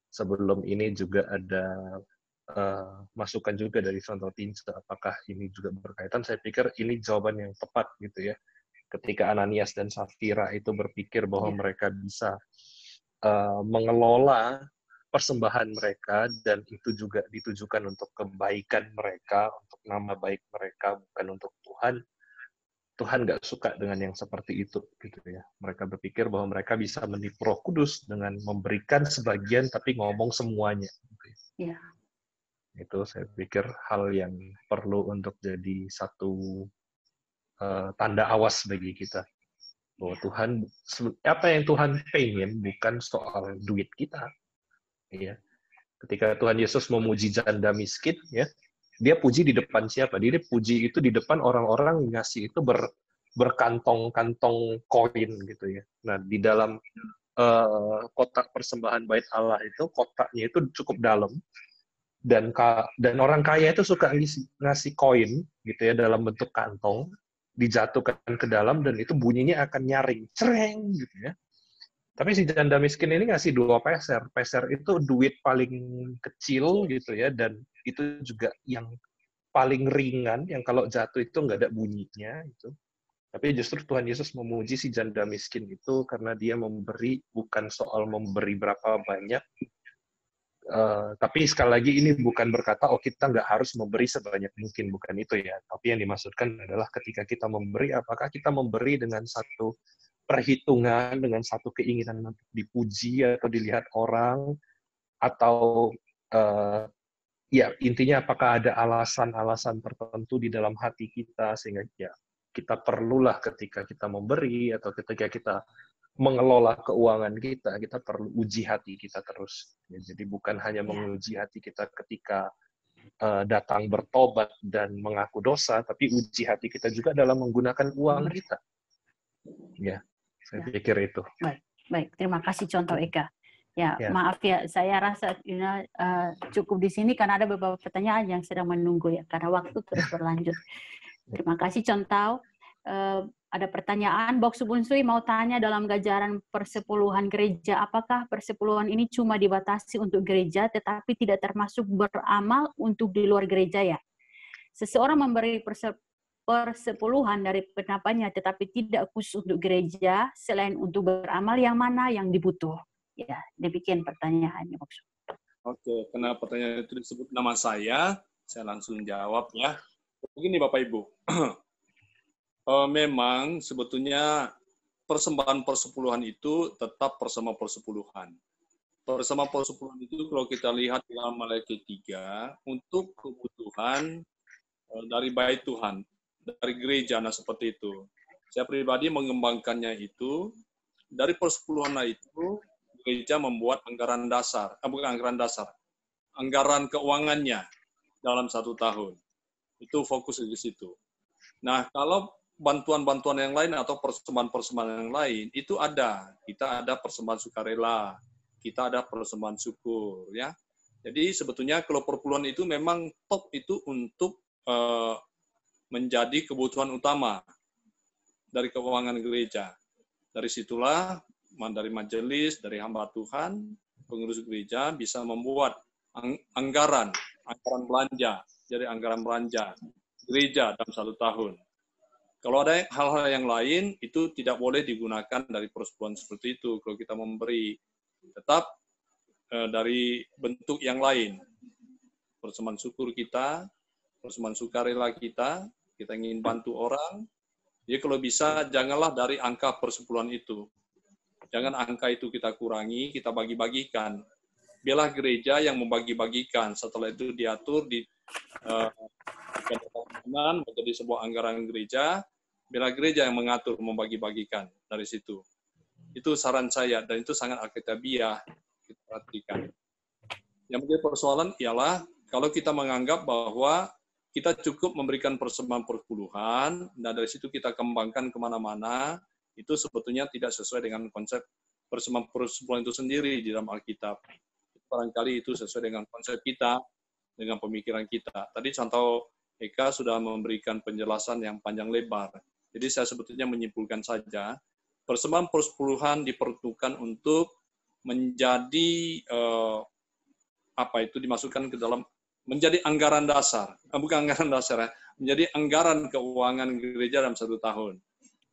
sebelum ini juga ada masukan juga dari Santo Tinsa, apakah ini juga berkaitan? Saya pikir ini jawaban yang tepat gitu ya. Ketika Ananias dan Safira itu berpikir bahwa mereka bisa mengelola persembahan mereka dan itu juga ditujukan untuk kebaikan mereka, untuk nama baik mereka, bukan untuk Tuhan. Tuhan nggak suka dengan yang seperti itu, gitu ya. Mereka berpikir bahwa mereka bisa menipu Roh Kudus dengan memberikan sebagian tapi ngomong semuanya. Gitu ya. Ya. Itu saya pikir hal yang perlu untuk jadi satu tanda awas bagi kita. Bahwa Tuhan, apa yang Tuhan pengen bukan soal duit kita. Ya. Ketika Tuhan Yesus memuji janda miskin, ya, dia puji di depan siapa? Dia puji itu di depan orang-orang ngasih itu berkantong-kantong koin gitu ya. Nah, di dalam kotak persembahan bait Allah itu kotaknya itu cukup dalam dan orang kaya itu suka ngasih koin gitu ya dalam bentuk kantong, dijatuhkan ke dalam dan itu bunyinya akan nyaring, cereng gitu ya. Tapi si janda miskin ini ngasih 2 peser. Peser itu duit paling kecil gitu ya, dan itu juga yang paling ringan, yang kalau jatuh itu nggak ada bunyinya. Gitu. Tapi justru Tuhan Yesus memuji si janda miskin itu karena dia memberi, bukan soal memberi berapa banyak. Tapi sekali lagi ini bukan berkata, oh kita nggak harus memberi sebanyak mungkin, bukan itu ya. Tapi yang dimaksudkan adalah ketika kita memberi, apakah kita memberi dengan satu perhitungan, dengan satu keinginan untuk dipuji atau dilihat orang, atau ya intinya apakah ada alasan-alasan tertentu di dalam hati kita sehingga ya kita perlulah ketika kita memberi atau ketika kita mengelola keuangan kita perlu uji hati kita terus. Ya, jadi bukan hanya menguji hati kita ketika datang bertobat dan mengaku dosa, tapi uji hati kita juga dalam menggunakan uang kita. Ya. Saya pikir itu. Baik. Terima kasih contoh Eka. Ya, maaf ya, saya rasa cukup di sini karena ada beberapa pertanyaan yang sedang menunggu ya, karena waktu terus berlanjut. Terima kasih contoh. Ada pertanyaan, Bok Subunsui mau tanya dalam gajaran persepuluhan gereja, apakah persepuluhan ini cuma dibatasi untuk gereja, tetapi tidak termasuk beramal untuk di luar gereja ya? Seseorang memberi persepuluhan dari pendapannya, tetapi tidak khusus untuk gereja, selain untuk beramal yang mana yang dibutuh? Ya, demikian pertanyaannya, Bok. Oke, karena pertanyaan itu disebut nama saya langsung jawab ya. Begini Bapak Ibu, memang sebetulnya persembahan persepuluhan itu tetap persembahan persepuluhan. Persembahan persepuluhan itu kalau kita lihat dalam Maleakhi 3 untuk kebutuhan dari bait Tuhan, dari gereja, nah seperti itu. Saya pribadi mengembangkannya itu, dari persepuluhan itu, gereja membuat anggaran dasar, bukan anggaran dasar, anggaran keuangannya dalam 1 tahun. Itu fokus di situ. Nah, kalau bantuan-bantuan yang lain atau persembahan-persembahan yang lain, itu ada. Kita ada persembahan sukarela, kita ada persembahan syukur. Ya. Jadi sebetulnya kalau perpuluhan itu memang top itu untuk menjadi kebutuhan utama dari keuangan gereja. Dari situlah dari majelis, dari hamba Tuhan, pengurus gereja bisa membuat anggaran belanja, jadi anggaran belanja gereja dalam 1 tahun. Kalau ada hal-hal yang lain, itu tidak boleh digunakan dari persepuluhan seperti itu. Kalau kita memberi, tetap dari bentuk yang lain. Persembahan syukur kita, persembahan sukarela kita ingin bantu orang. Jadi kalau bisa, janganlah dari angka persepuluhan itu. Jangan angka itu kita kurangi, kita bagi-bagikan. Biarlah gereja yang membagi-bagikan. Setelah itu diatur di menjadi sebuah anggaran gereja. Biarlah gereja yang mengatur, membagi-bagikan dari situ. Itu saran saya, dan itu sangat alkitabiah kita perhatikan. Yang menjadi persoalan ialah kalau kita menganggap bahwa kita cukup memberikan persembahan perpuluhan, dan dari situ kita kembangkan kemana-mana, itu sebetulnya tidak sesuai dengan konsep persembahan perpuluhan itu sendiri di dalam Alkitab. Barangkali itu sesuai dengan konsep kita, dengan pemikiran kita. Tadi contoh Eka sudah memberikan penjelasan yang panjang lebar. Jadi saya sebetulnya menyimpulkan saja, persembahan persepuluhan diperuntukkan untuk menjadi dimasukkan ke dalam menjadi anggaran dasar, bukan anggaran dasar ya, menjadi anggaran keuangan gereja dalam 1 tahun.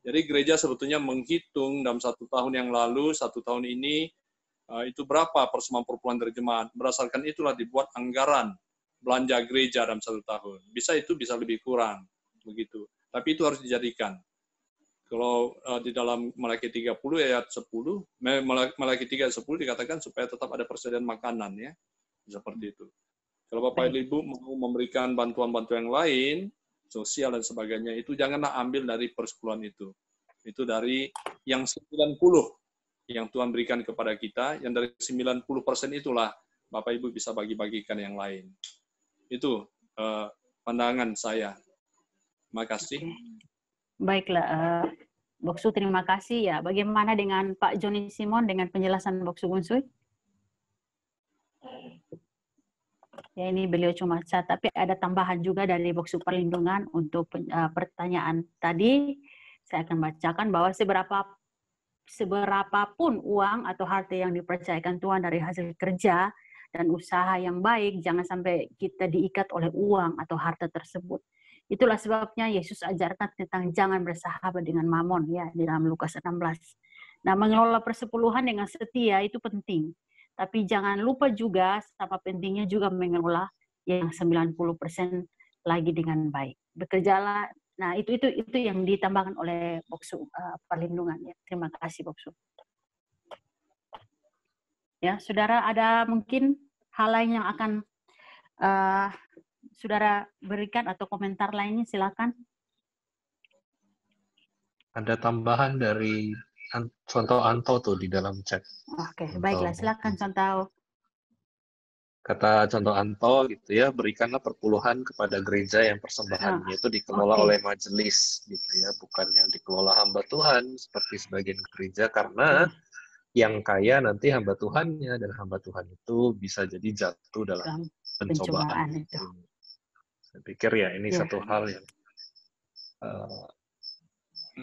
Jadi gereja sebetulnya menghitung dalam 1 tahun yang lalu, 1 tahun ini itu berapa persembahan perpuluhan dari jemaat. Berdasarkan itulah dibuat anggaran belanja gereja dalam 1 tahun. Bisa lebih kurang begitu. Tapi itu harus dijadikan. Kalau di dalam Malaki 30 ayat 10, Malaki 3 ayat 10 dikatakan supaya tetap ada persediaan makanan ya. Seperti itu. Kalau Bapak Ibu mau memberikan bantuan-bantuan yang lain, sosial dan sebagainya, itu janganlah ambil dari persepuluhan itu. Itu dari yang 90 yang Tuhan berikan kepada kita, yang dari 90% itulah Bapak Ibu bisa bagi-bagikan yang lain. Itu pandangan saya. Terima kasih. Baiklah, Boksu terima kasih ya. Bagaimana dengan Pak Joni Simon dengan penjelasan Boksu Bunsui? Ya ini beliau cuma chat, tapi ada tambahan juga dari Boksu Perlindungan untuk pertanyaan tadi. Saya akan bacakan bahwa seberapapun uang atau harta yang dipercayakan Tuhan dari hasil kerja dan usaha yang baik, jangan sampai kita diikat oleh uang atau harta tersebut. Itulah sebabnya Yesus ajarkan tentang jangan bersahabat dengan mamon ya di dalam Lukas 16. Nah, mengelola persepuluhan dengan setia itu penting. Tapi jangan lupa juga sama pentingnya juga mengelola yang 90% lagi dengan baik. Bekerjalah. Nah, itu yang ditambahkan oleh Boksu Perlindungan ya. Terima kasih Boksu. Ya, Saudara, ada mungkin hal lain yang akan Saudara berikan atau komentar lainnya, silakan. Ada tambahan dari contoh Anto tuh di dalam chat. Oke, baiklah, silakan contoh. Kata contoh Anto gitu ya, berikanlah perpuluhan kepada gereja yang persembahannya itu dikelola oleh majelis gitu ya, bukan yang dikelola hamba Tuhan seperti sebagian gereja, karena yang kaya nanti hamba Tuhannya, dan hamba Tuhan itu bisa jadi jatuh dalam pencobaan itu. Saya pikir ya ini satu hal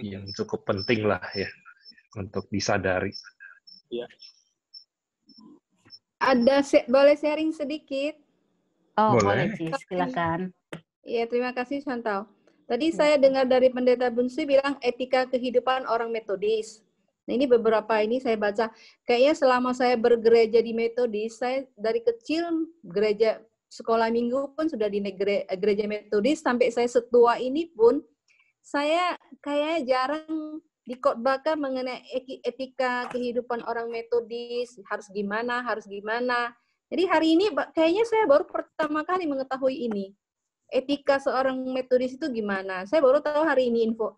yang cukup penting lah ya untuk disadari. Ya. Boleh sharing sedikit? Oh, boleh sih, silakan. Iya, terima kasih Chantal. Tadi saya dengar dari Pendeta Bunsui bilang etika kehidupan orang Metodis. Nah, ini beberapa ini saya baca. Kayaknya selama saya bergereja di Metodis, saya dari kecil gereja sekolah minggu pun sudah di gereja Metodis, sampai saya setua ini pun saya kayaknya jarang dikhotbahkan mengenai etika kehidupan orang Metodis, harus gimana. Jadi hari ini kayaknya saya baru pertama kali mengetahui ini. Etika seorang Metodis itu gimana? Saya baru tahu hari ini info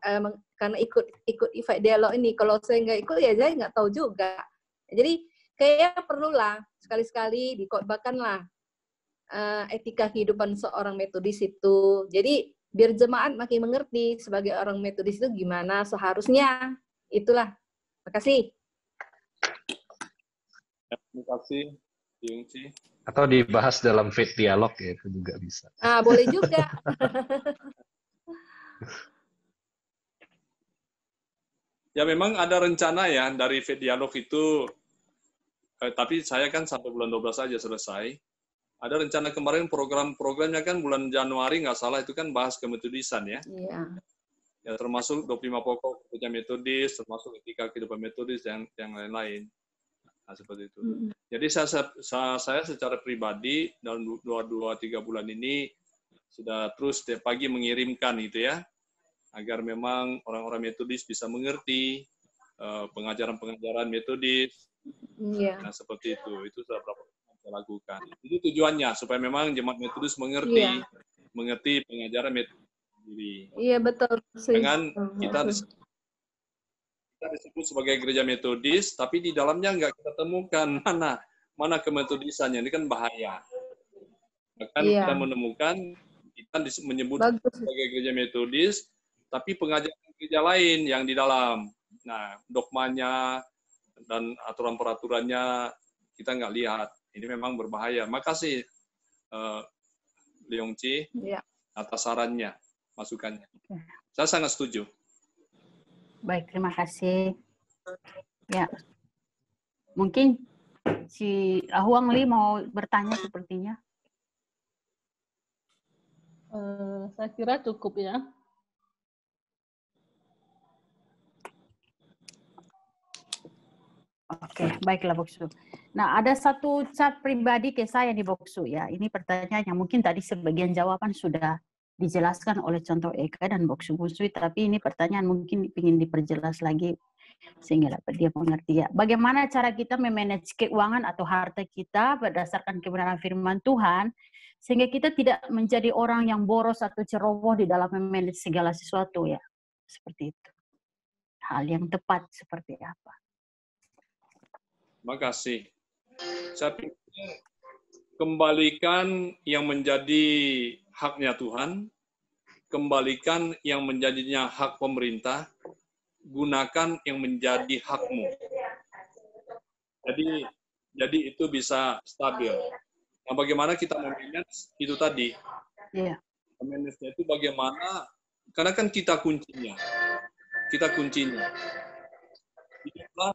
karena ikut Ifai Dialog ini. Kalau saya nggak ikut ya saya nggak tahu juga. Jadi kayaknya perlulah sekali-sekali dikhotbahkanlah etika kehidupan seorang Metodis itu. Jadi biar jemaat makin mengerti sebagai orang Metodis itu gimana seharusnya. Itulah. Makasih. Terima kasih, Yungci. Atau dibahas dalam Faith Dialog ya, itu juga bisa. Boleh juga. Ya memang ada rencana ya dari Faith Dialog itu, tapi saya kan sampai bulan 12 saja selesai. Ada rencana kemarin programnya kan bulan Januari nggak salah itu kan bahas kemetodisan ya. Iya. Ya termasuk 25 pokok kerja metodis, termasuk etika kehidupan metodis yang lain-lain. Nah, seperti itu. Jadi saya secara pribadi dalam 2-3 bulan ini sudah terus setiap pagi mengirimkan gitu ya, agar memang orang-orang metodis bisa mengerti pengajaran-pengajaran metodis. Iya. Nah seperti itu sudah berapa kita lakukan. Itu tujuannya supaya memang jemaat metodis mengerti pengajaran metodis sendiri. Iya betul. Dengan kita disebut sebagai gereja metodis, tapi di dalamnya nggak kita temukan mana kemetodisannya. Ini kan bahaya. Bahkan kita menemukan kita menyebut sebagai gereja Metodis, tapi pengajaran gereja lain yang di dalam. Nah, dogmanya dan aturan-peraturannya kita nggak lihat. Ini memang berbahaya. Makasih, Leong Chi, atas sarannya, masukannya. Saya sangat setuju. Baik, terima kasih. Ya, mungkin si Huang Li mau bertanya sepertinya. Saya kira cukup ya. Oke, baiklah Boksu. Nah, ada satu chat pribadi ke saya di Boksu ya. Ini pertanyaan yang mungkin tadi sebagian jawaban sudah dijelaskan oleh contoh Eka dan Boksu Busui, tapi ini pertanyaan mungkin ingin diperjelas lagi sehingga dapat dia mengerti ya. Bagaimana cara kita memanage keuangan atau harta kita berdasarkan kebenaran firman Tuhan, sehingga kita tidak menjadi orang yang boros atau ceroboh di dalam memanage segala sesuatu ya. Seperti itu. Hal yang tepat seperti apa? Terima kasih. Saya pikir kembalikan yang menjadi haknya Tuhan, kembalikan yang menjadinya hak pemerintah, gunakan yang menjadi hakmu. Jadi itu bisa stabil. Nah, bagaimana kita memanage itu tadi? Memanage itu bagaimana? Karena kan kita kuncinya. Hiduplah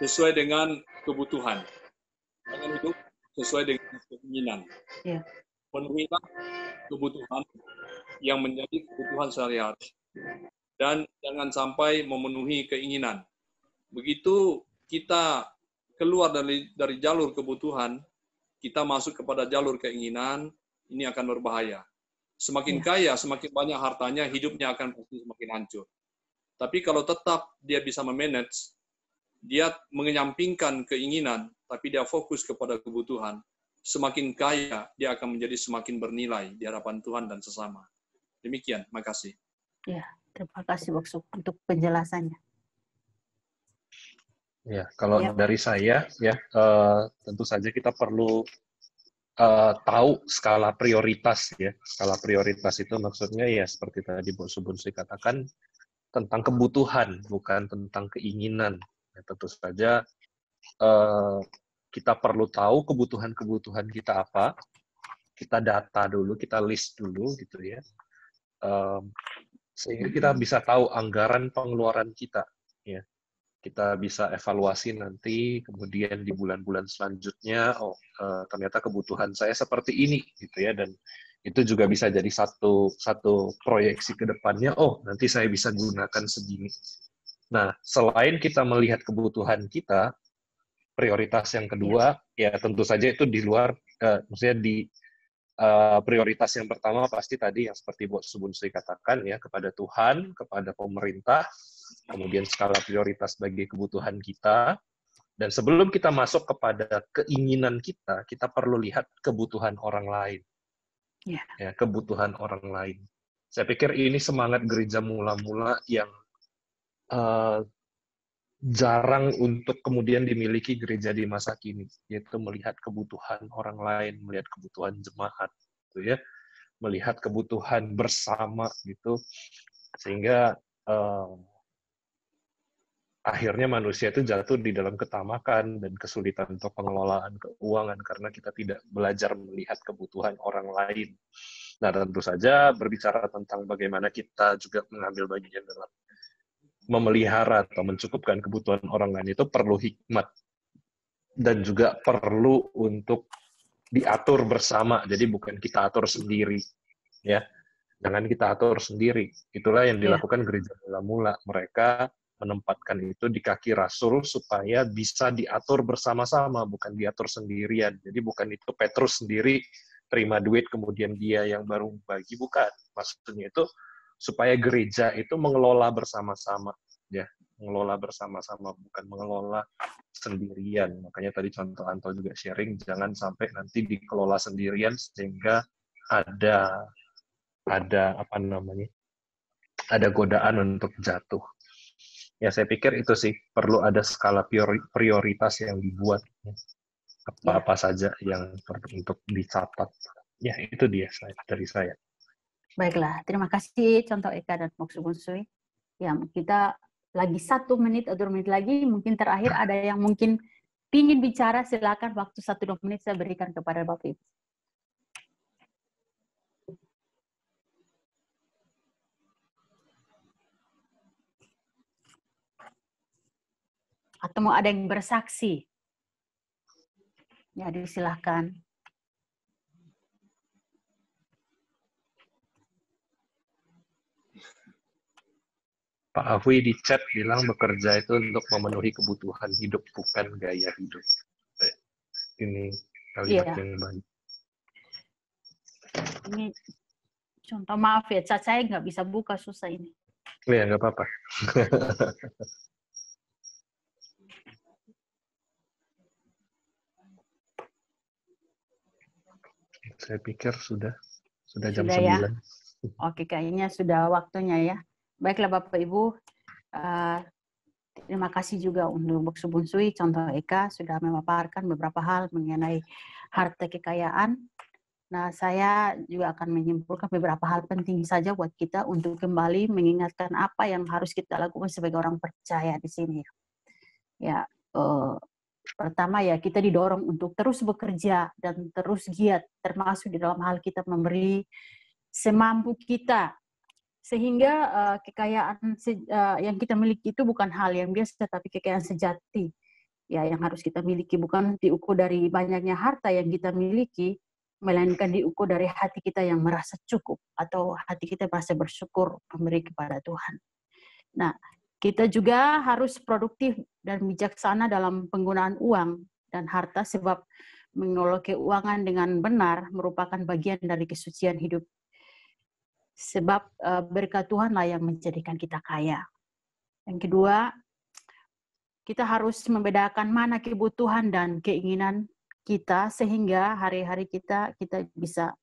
sesuai dengan kebutuhan. Jangan hidup sesuai dengan keinginan. Penuhilah kebutuhan yang menjadi kebutuhan sehari-hari. Dan jangan sampai memenuhi keinginan. Begitu kita keluar dari jalur kebutuhan, kita masuk kepada jalur keinginan, ini akan berbahaya. Semakin kaya, semakin banyak hartanya, hidupnya akan pasti semakin hancur. Tapi kalau tetap dia bisa memanage, dia mengenyampingkan keinginan, tapi dia fokus kepada kebutuhan, semakin kaya, dia akan menjadi semakin bernilai di hadapan Tuhan dan sesama. Demikian, makasih. Ya, terima kasih Boksu untuk penjelasannya. Ya, kalau dari saya, ya tentu saja kita perlu tahu skala prioritas ya. Skala prioritas itu maksudnya ya seperti tadi Boksu Bunsui katakan tentang kebutuhan, bukan tentang keinginan. Ya, tentu saja kita perlu tahu kebutuhan-kebutuhan kita apa, kita data dulu, kita list dulu gitu ya, sehingga kita bisa tahu anggaran pengeluaran kita. Ya, kita bisa evaluasi nanti, kemudian di bulan-bulan selanjutnya, ternyata kebutuhan saya seperti ini gitu ya, dan itu juga bisa jadi satu proyeksi ke depannya. Oh, nanti saya bisa gunakan segini. Nah, selain kita melihat kebutuhan kita, prioritas yang kedua, ya tentu saja itu di luar, maksudnya di prioritas yang pertama pasti tadi yang seperti Boksu Bunsui katakan ya, kepada Tuhan, kepada pemerintah, kemudian skala prioritas bagi kebutuhan kita, dan sebelum kita masuk kepada keinginan kita, kita perlu lihat kebutuhan orang lain. Ya, kebutuhan orang lain. Saya pikir ini semangat gereja mula-mula yang jarang untuk kemudian dimiliki gereja di masa kini, yaitu melihat kebutuhan orang lain, melihat kebutuhan jemaat, gitu ya, melihat kebutuhan bersama, gitu, sehingga akhirnya manusia itu jatuh di dalam ketamakan dan kesulitan untuk pengelolaan keuangan karena kita tidak belajar melihat kebutuhan orang lain. Nah, tentu saja berbicara tentang bagaimana kita juga mengambil bagian dalam memelihara atau mencukupkan kebutuhan orang lain itu perlu hikmat dan juga perlu untuk diatur bersama. Jadi bukan kita atur sendiri, ya. Jangan kita atur sendiri. Itulah yang dilakukan gereja mula-mula. Mereka menempatkan itu di kaki Rasul supaya bisa diatur bersama-sama, bukan diatur sendirian. Jadi bukan itu Petrus sendiri terima duit kemudian dia yang baru bagi, bukan. Maksudnya itu supaya gereja itu mengelola bersama-sama, ya, mengelola bersama-sama, bukan mengelola sendirian. Makanya tadi contoh Anto juga sharing, jangan sampai nanti dikelola sendirian sehingga ada apa namanya, ada godaan untuk jatuh. Ya, saya pikir itu sih perlu ada skala prioritas yang dibuat, apa-apa saja yang perlu untuk dicatat. Ya, itu dia dari saya. Baiklah, terima kasih contoh Eka dan Moksu Bunsui. Ya, kita lagi 1 menit atau 2 menit lagi, mungkin terakhir ada yang mungkin ingin bicara, silakan waktu 1-2 menit saya berikan kepada Bapak Ibu. Atau mau ada yang bersaksi? Ya, silakan. Pak Afwi di chat bilang bekerja itu untuk memenuhi kebutuhan hidup, bukan gaya hidup. Ini kalimat yang baik. Ini contoh, maaf ya, chat saya nggak bisa buka, susah ini. Ya, nggak apa-apa. Saya pikir sudah jam 9. Ya? Oke, kayaknya sudah waktunya ya. Baiklah Bapak Ibu, terima kasih juga untuk Moksu Bunsui, contoh Eka sudah memaparkan beberapa hal mengenai harta kekayaan. Nah, saya juga akan menyimpulkan beberapa hal penting saja buat kita untuk kembali mengingatkan apa yang harus kita lakukan sebagai orang percaya di sini. Ya, pertama ya kita didorong untuk terus bekerja dan terus giat, termasuk di dalam hal kita memberi semampu kita, sehingga kekayaan yang kita miliki itu bukan hal yang biasa, tapi kekayaan sejati ya yang harus kita miliki, bukan diukur dari banyaknya harta yang kita miliki, melainkan diukur dari hati kita yang merasa cukup atau hati kita merasa bersyukur memberi kepada Tuhan. Nah, kita juga harus produktif dan bijaksana dalam penggunaan uang dan harta, sebab mengelola keuangan dengan benar merupakan bagian dari kesucian hidup. Sebab berkat Tuhanlah yang menjadikan kita kaya. Yang kedua, kita harus membedakan mana kebutuhan dan keinginan kita, sehingga hari-hari kita bisa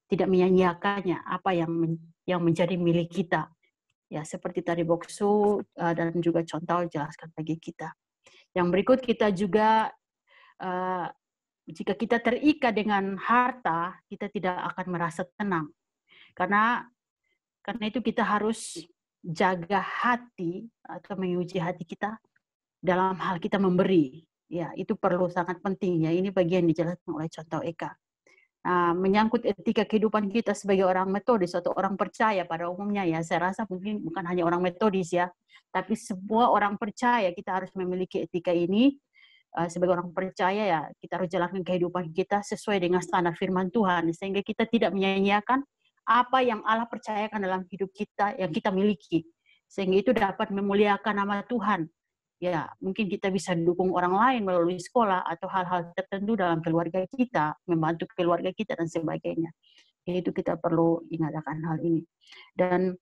tidak menyia-nyiakannya apa yang menjadi milik kita. Ya, seperti tadi Boksu dan juga contoh jelaskan bagi kita. Yang berikut, kita juga jika kita terikat dengan harta, kita tidak akan merasa tenang. Karena itu kita harus jaga hati atau menguji hati kita dalam hal kita memberi. Ya, itu perlu sangat penting ya. Ini bagian dijelaskan oleh contoh Eka. Menyangkut etika kehidupan kita sebagai orang metodis atau orang percaya pada umumnya ya, saya rasa mungkin bukan hanya orang metodis ya, tapi semua orang percaya kita harus memiliki etika ini. Sebagai orang percaya ya, kita harus jalankan kehidupan kita sesuai dengan standar firman Tuhan, sehingga kita tidak menyia-nyiakan apa yang Allah percayakan dalam hidup kita yang kita miliki, sehingga itu dapat memuliakan nama Tuhan. Ya, mungkin kita bisa dukung orang lain melalui sekolah atau hal-hal tertentu dalam keluarga kita, membantu keluarga kita dan sebagainya. Itu kita perlu ingat akan hal ini. Dan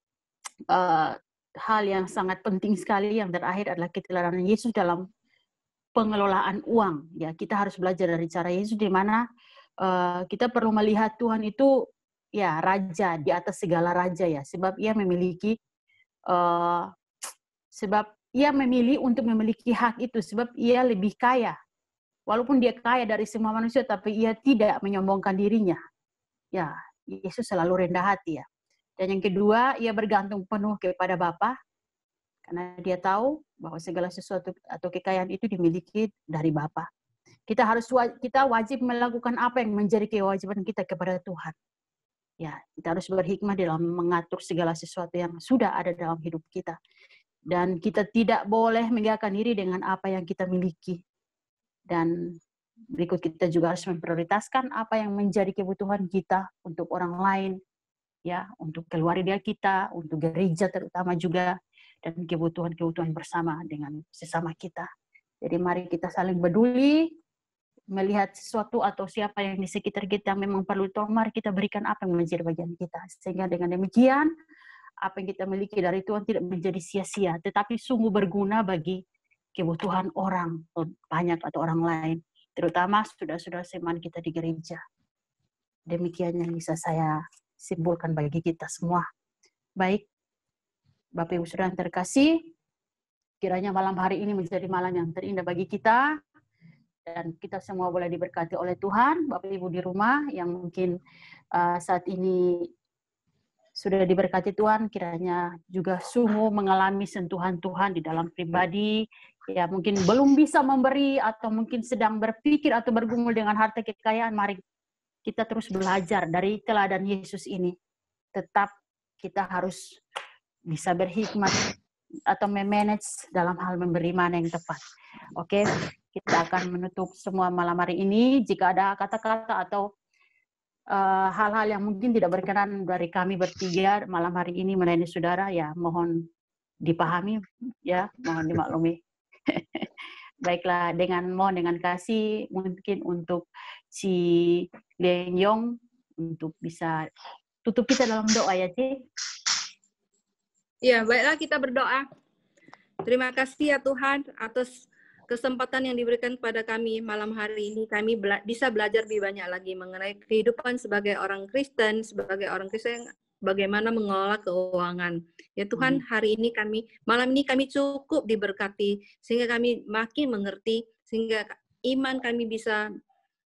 hal yang sangat penting sekali yang terakhir adalah keteladanan Yesus dalam pengelolaan uang. Ya, kita harus belajar dari cara Yesus, di mana kita perlu melihat Tuhan itu ya raja di atas segala raja ya, sebab ia memiliki ia memilih untuk memiliki hak itu, sebab ia lebih kaya. Walaupun dia kaya dari semua manusia, tapi ia tidak menyombongkan dirinya. Ya, Yesus selalu rendah hati ya. Dan yang kedua, ia bergantung penuh kepada Bapa, karena dia tahu bahwa segala sesuatu atau kekayaan itu dimiliki dari Bapa. Kita wajib melakukan apa yang menjadi kewajiban kita kepada Tuhan. Ya, kita harus berhikmah dalam mengatur segala sesuatu yang sudah ada dalam hidup kita. Dan kita tidak boleh menggagahkan diri dengan apa yang kita miliki. Dan berikut, kita juga harus memprioritaskan apa yang menjadi kebutuhan kita untuk orang lain, ya, untuk keluarga kita, untuk gereja terutama juga, dan kebutuhan-kebutuhan bersama dengan sesama kita. Jadi mari kita saling peduli, melihat sesuatu atau siapa yang di sekitar kita memang perlu tolong, mari kita berikan apa yang menjadi bagian kita. Sehingga dengan demikian, apa yang kita miliki dari Tuhan tidak menjadi sia-sia, tetapi sungguh berguna bagi kebutuhan orang banyak atau orang lain, terutama saudara-saudara seiman kita di gereja. Demikian yang bisa saya simpulkan bagi kita semua. Baik, Bapak Ibu Saudara yang terkasih, kiranya malam hari ini menjadi malam yang terindah bagi kita, dan kita semua boleh diberkati oleh Tuhan. Bapak Ibu di rumah yang mungkin saat ini sudah diberkati Tuhan, kiranya juga sungguh mengalami sentuhan Tuhan di dalam pribadi, ya mungkin belum bisa memberi atau mungkin sedang berpikir atau bergumul dengan harta kekayaan. Mari kita terus belajar dari teladan Yesus ini. Tetap kita harus bisa berhikmat atau memanage dalam hal memberi mana yang tepat. Oke, kita akan menutup semua malam hari ini. Jika ada kata-kata atau hal-hal yang mungkin tidak berkenan dari kami bertiga malam hari ini melayani saudara, ya mohon dipahami, ya mohon dimaklumi. Baiklah, dengan kasih mungkin untuk si Leng Yong untuk bisa tutup kita dalam doa ya, Ci. Ya, baiklah kita berdoa. Terima kasih ya Tuhan atas kesempatan yang diberikan kepada kami malam hari ini. Kami bisa belajar lebih banyak lagi mengenai kehidupan sebagai orang Kristen, bagaimana mengelola keuangan. Ya Tuhan, hari ini malam ini kami cukup diberkati, sehingga kami makin mengerti, sehingga iman kami bisa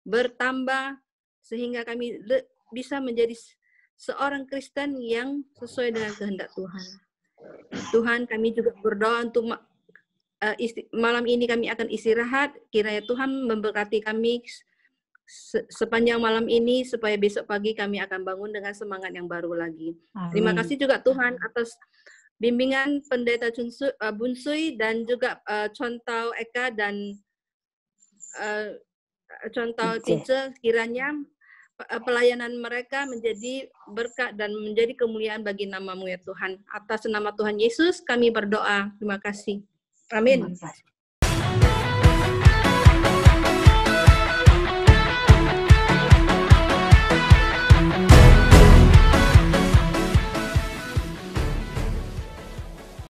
bertambah, sehingga kami bisa menjadi seorang Kristen yang sesuai dengan kehendak Tuhan. Tuhan, kami juga berdoa untuk malam ini kami akan istirahat. Kiranya Tuhan memberkati kami sepanjang malam ini, supaya besok pagi kami akan bangun dengan semangat yang baru lagi. Amin. Terima kasih juga Tuhan atas bimbingan Pendeta Bunsui dan juga Chontau Eka dan Chontau Teacher. Kiranya pelayanan mereka menjadi berkat dan menjadi kemuliaan bagi nama-Mu ya Tuhan. Atas nama Tuhan Yesus kami berdoa. Terima kasih. Amin.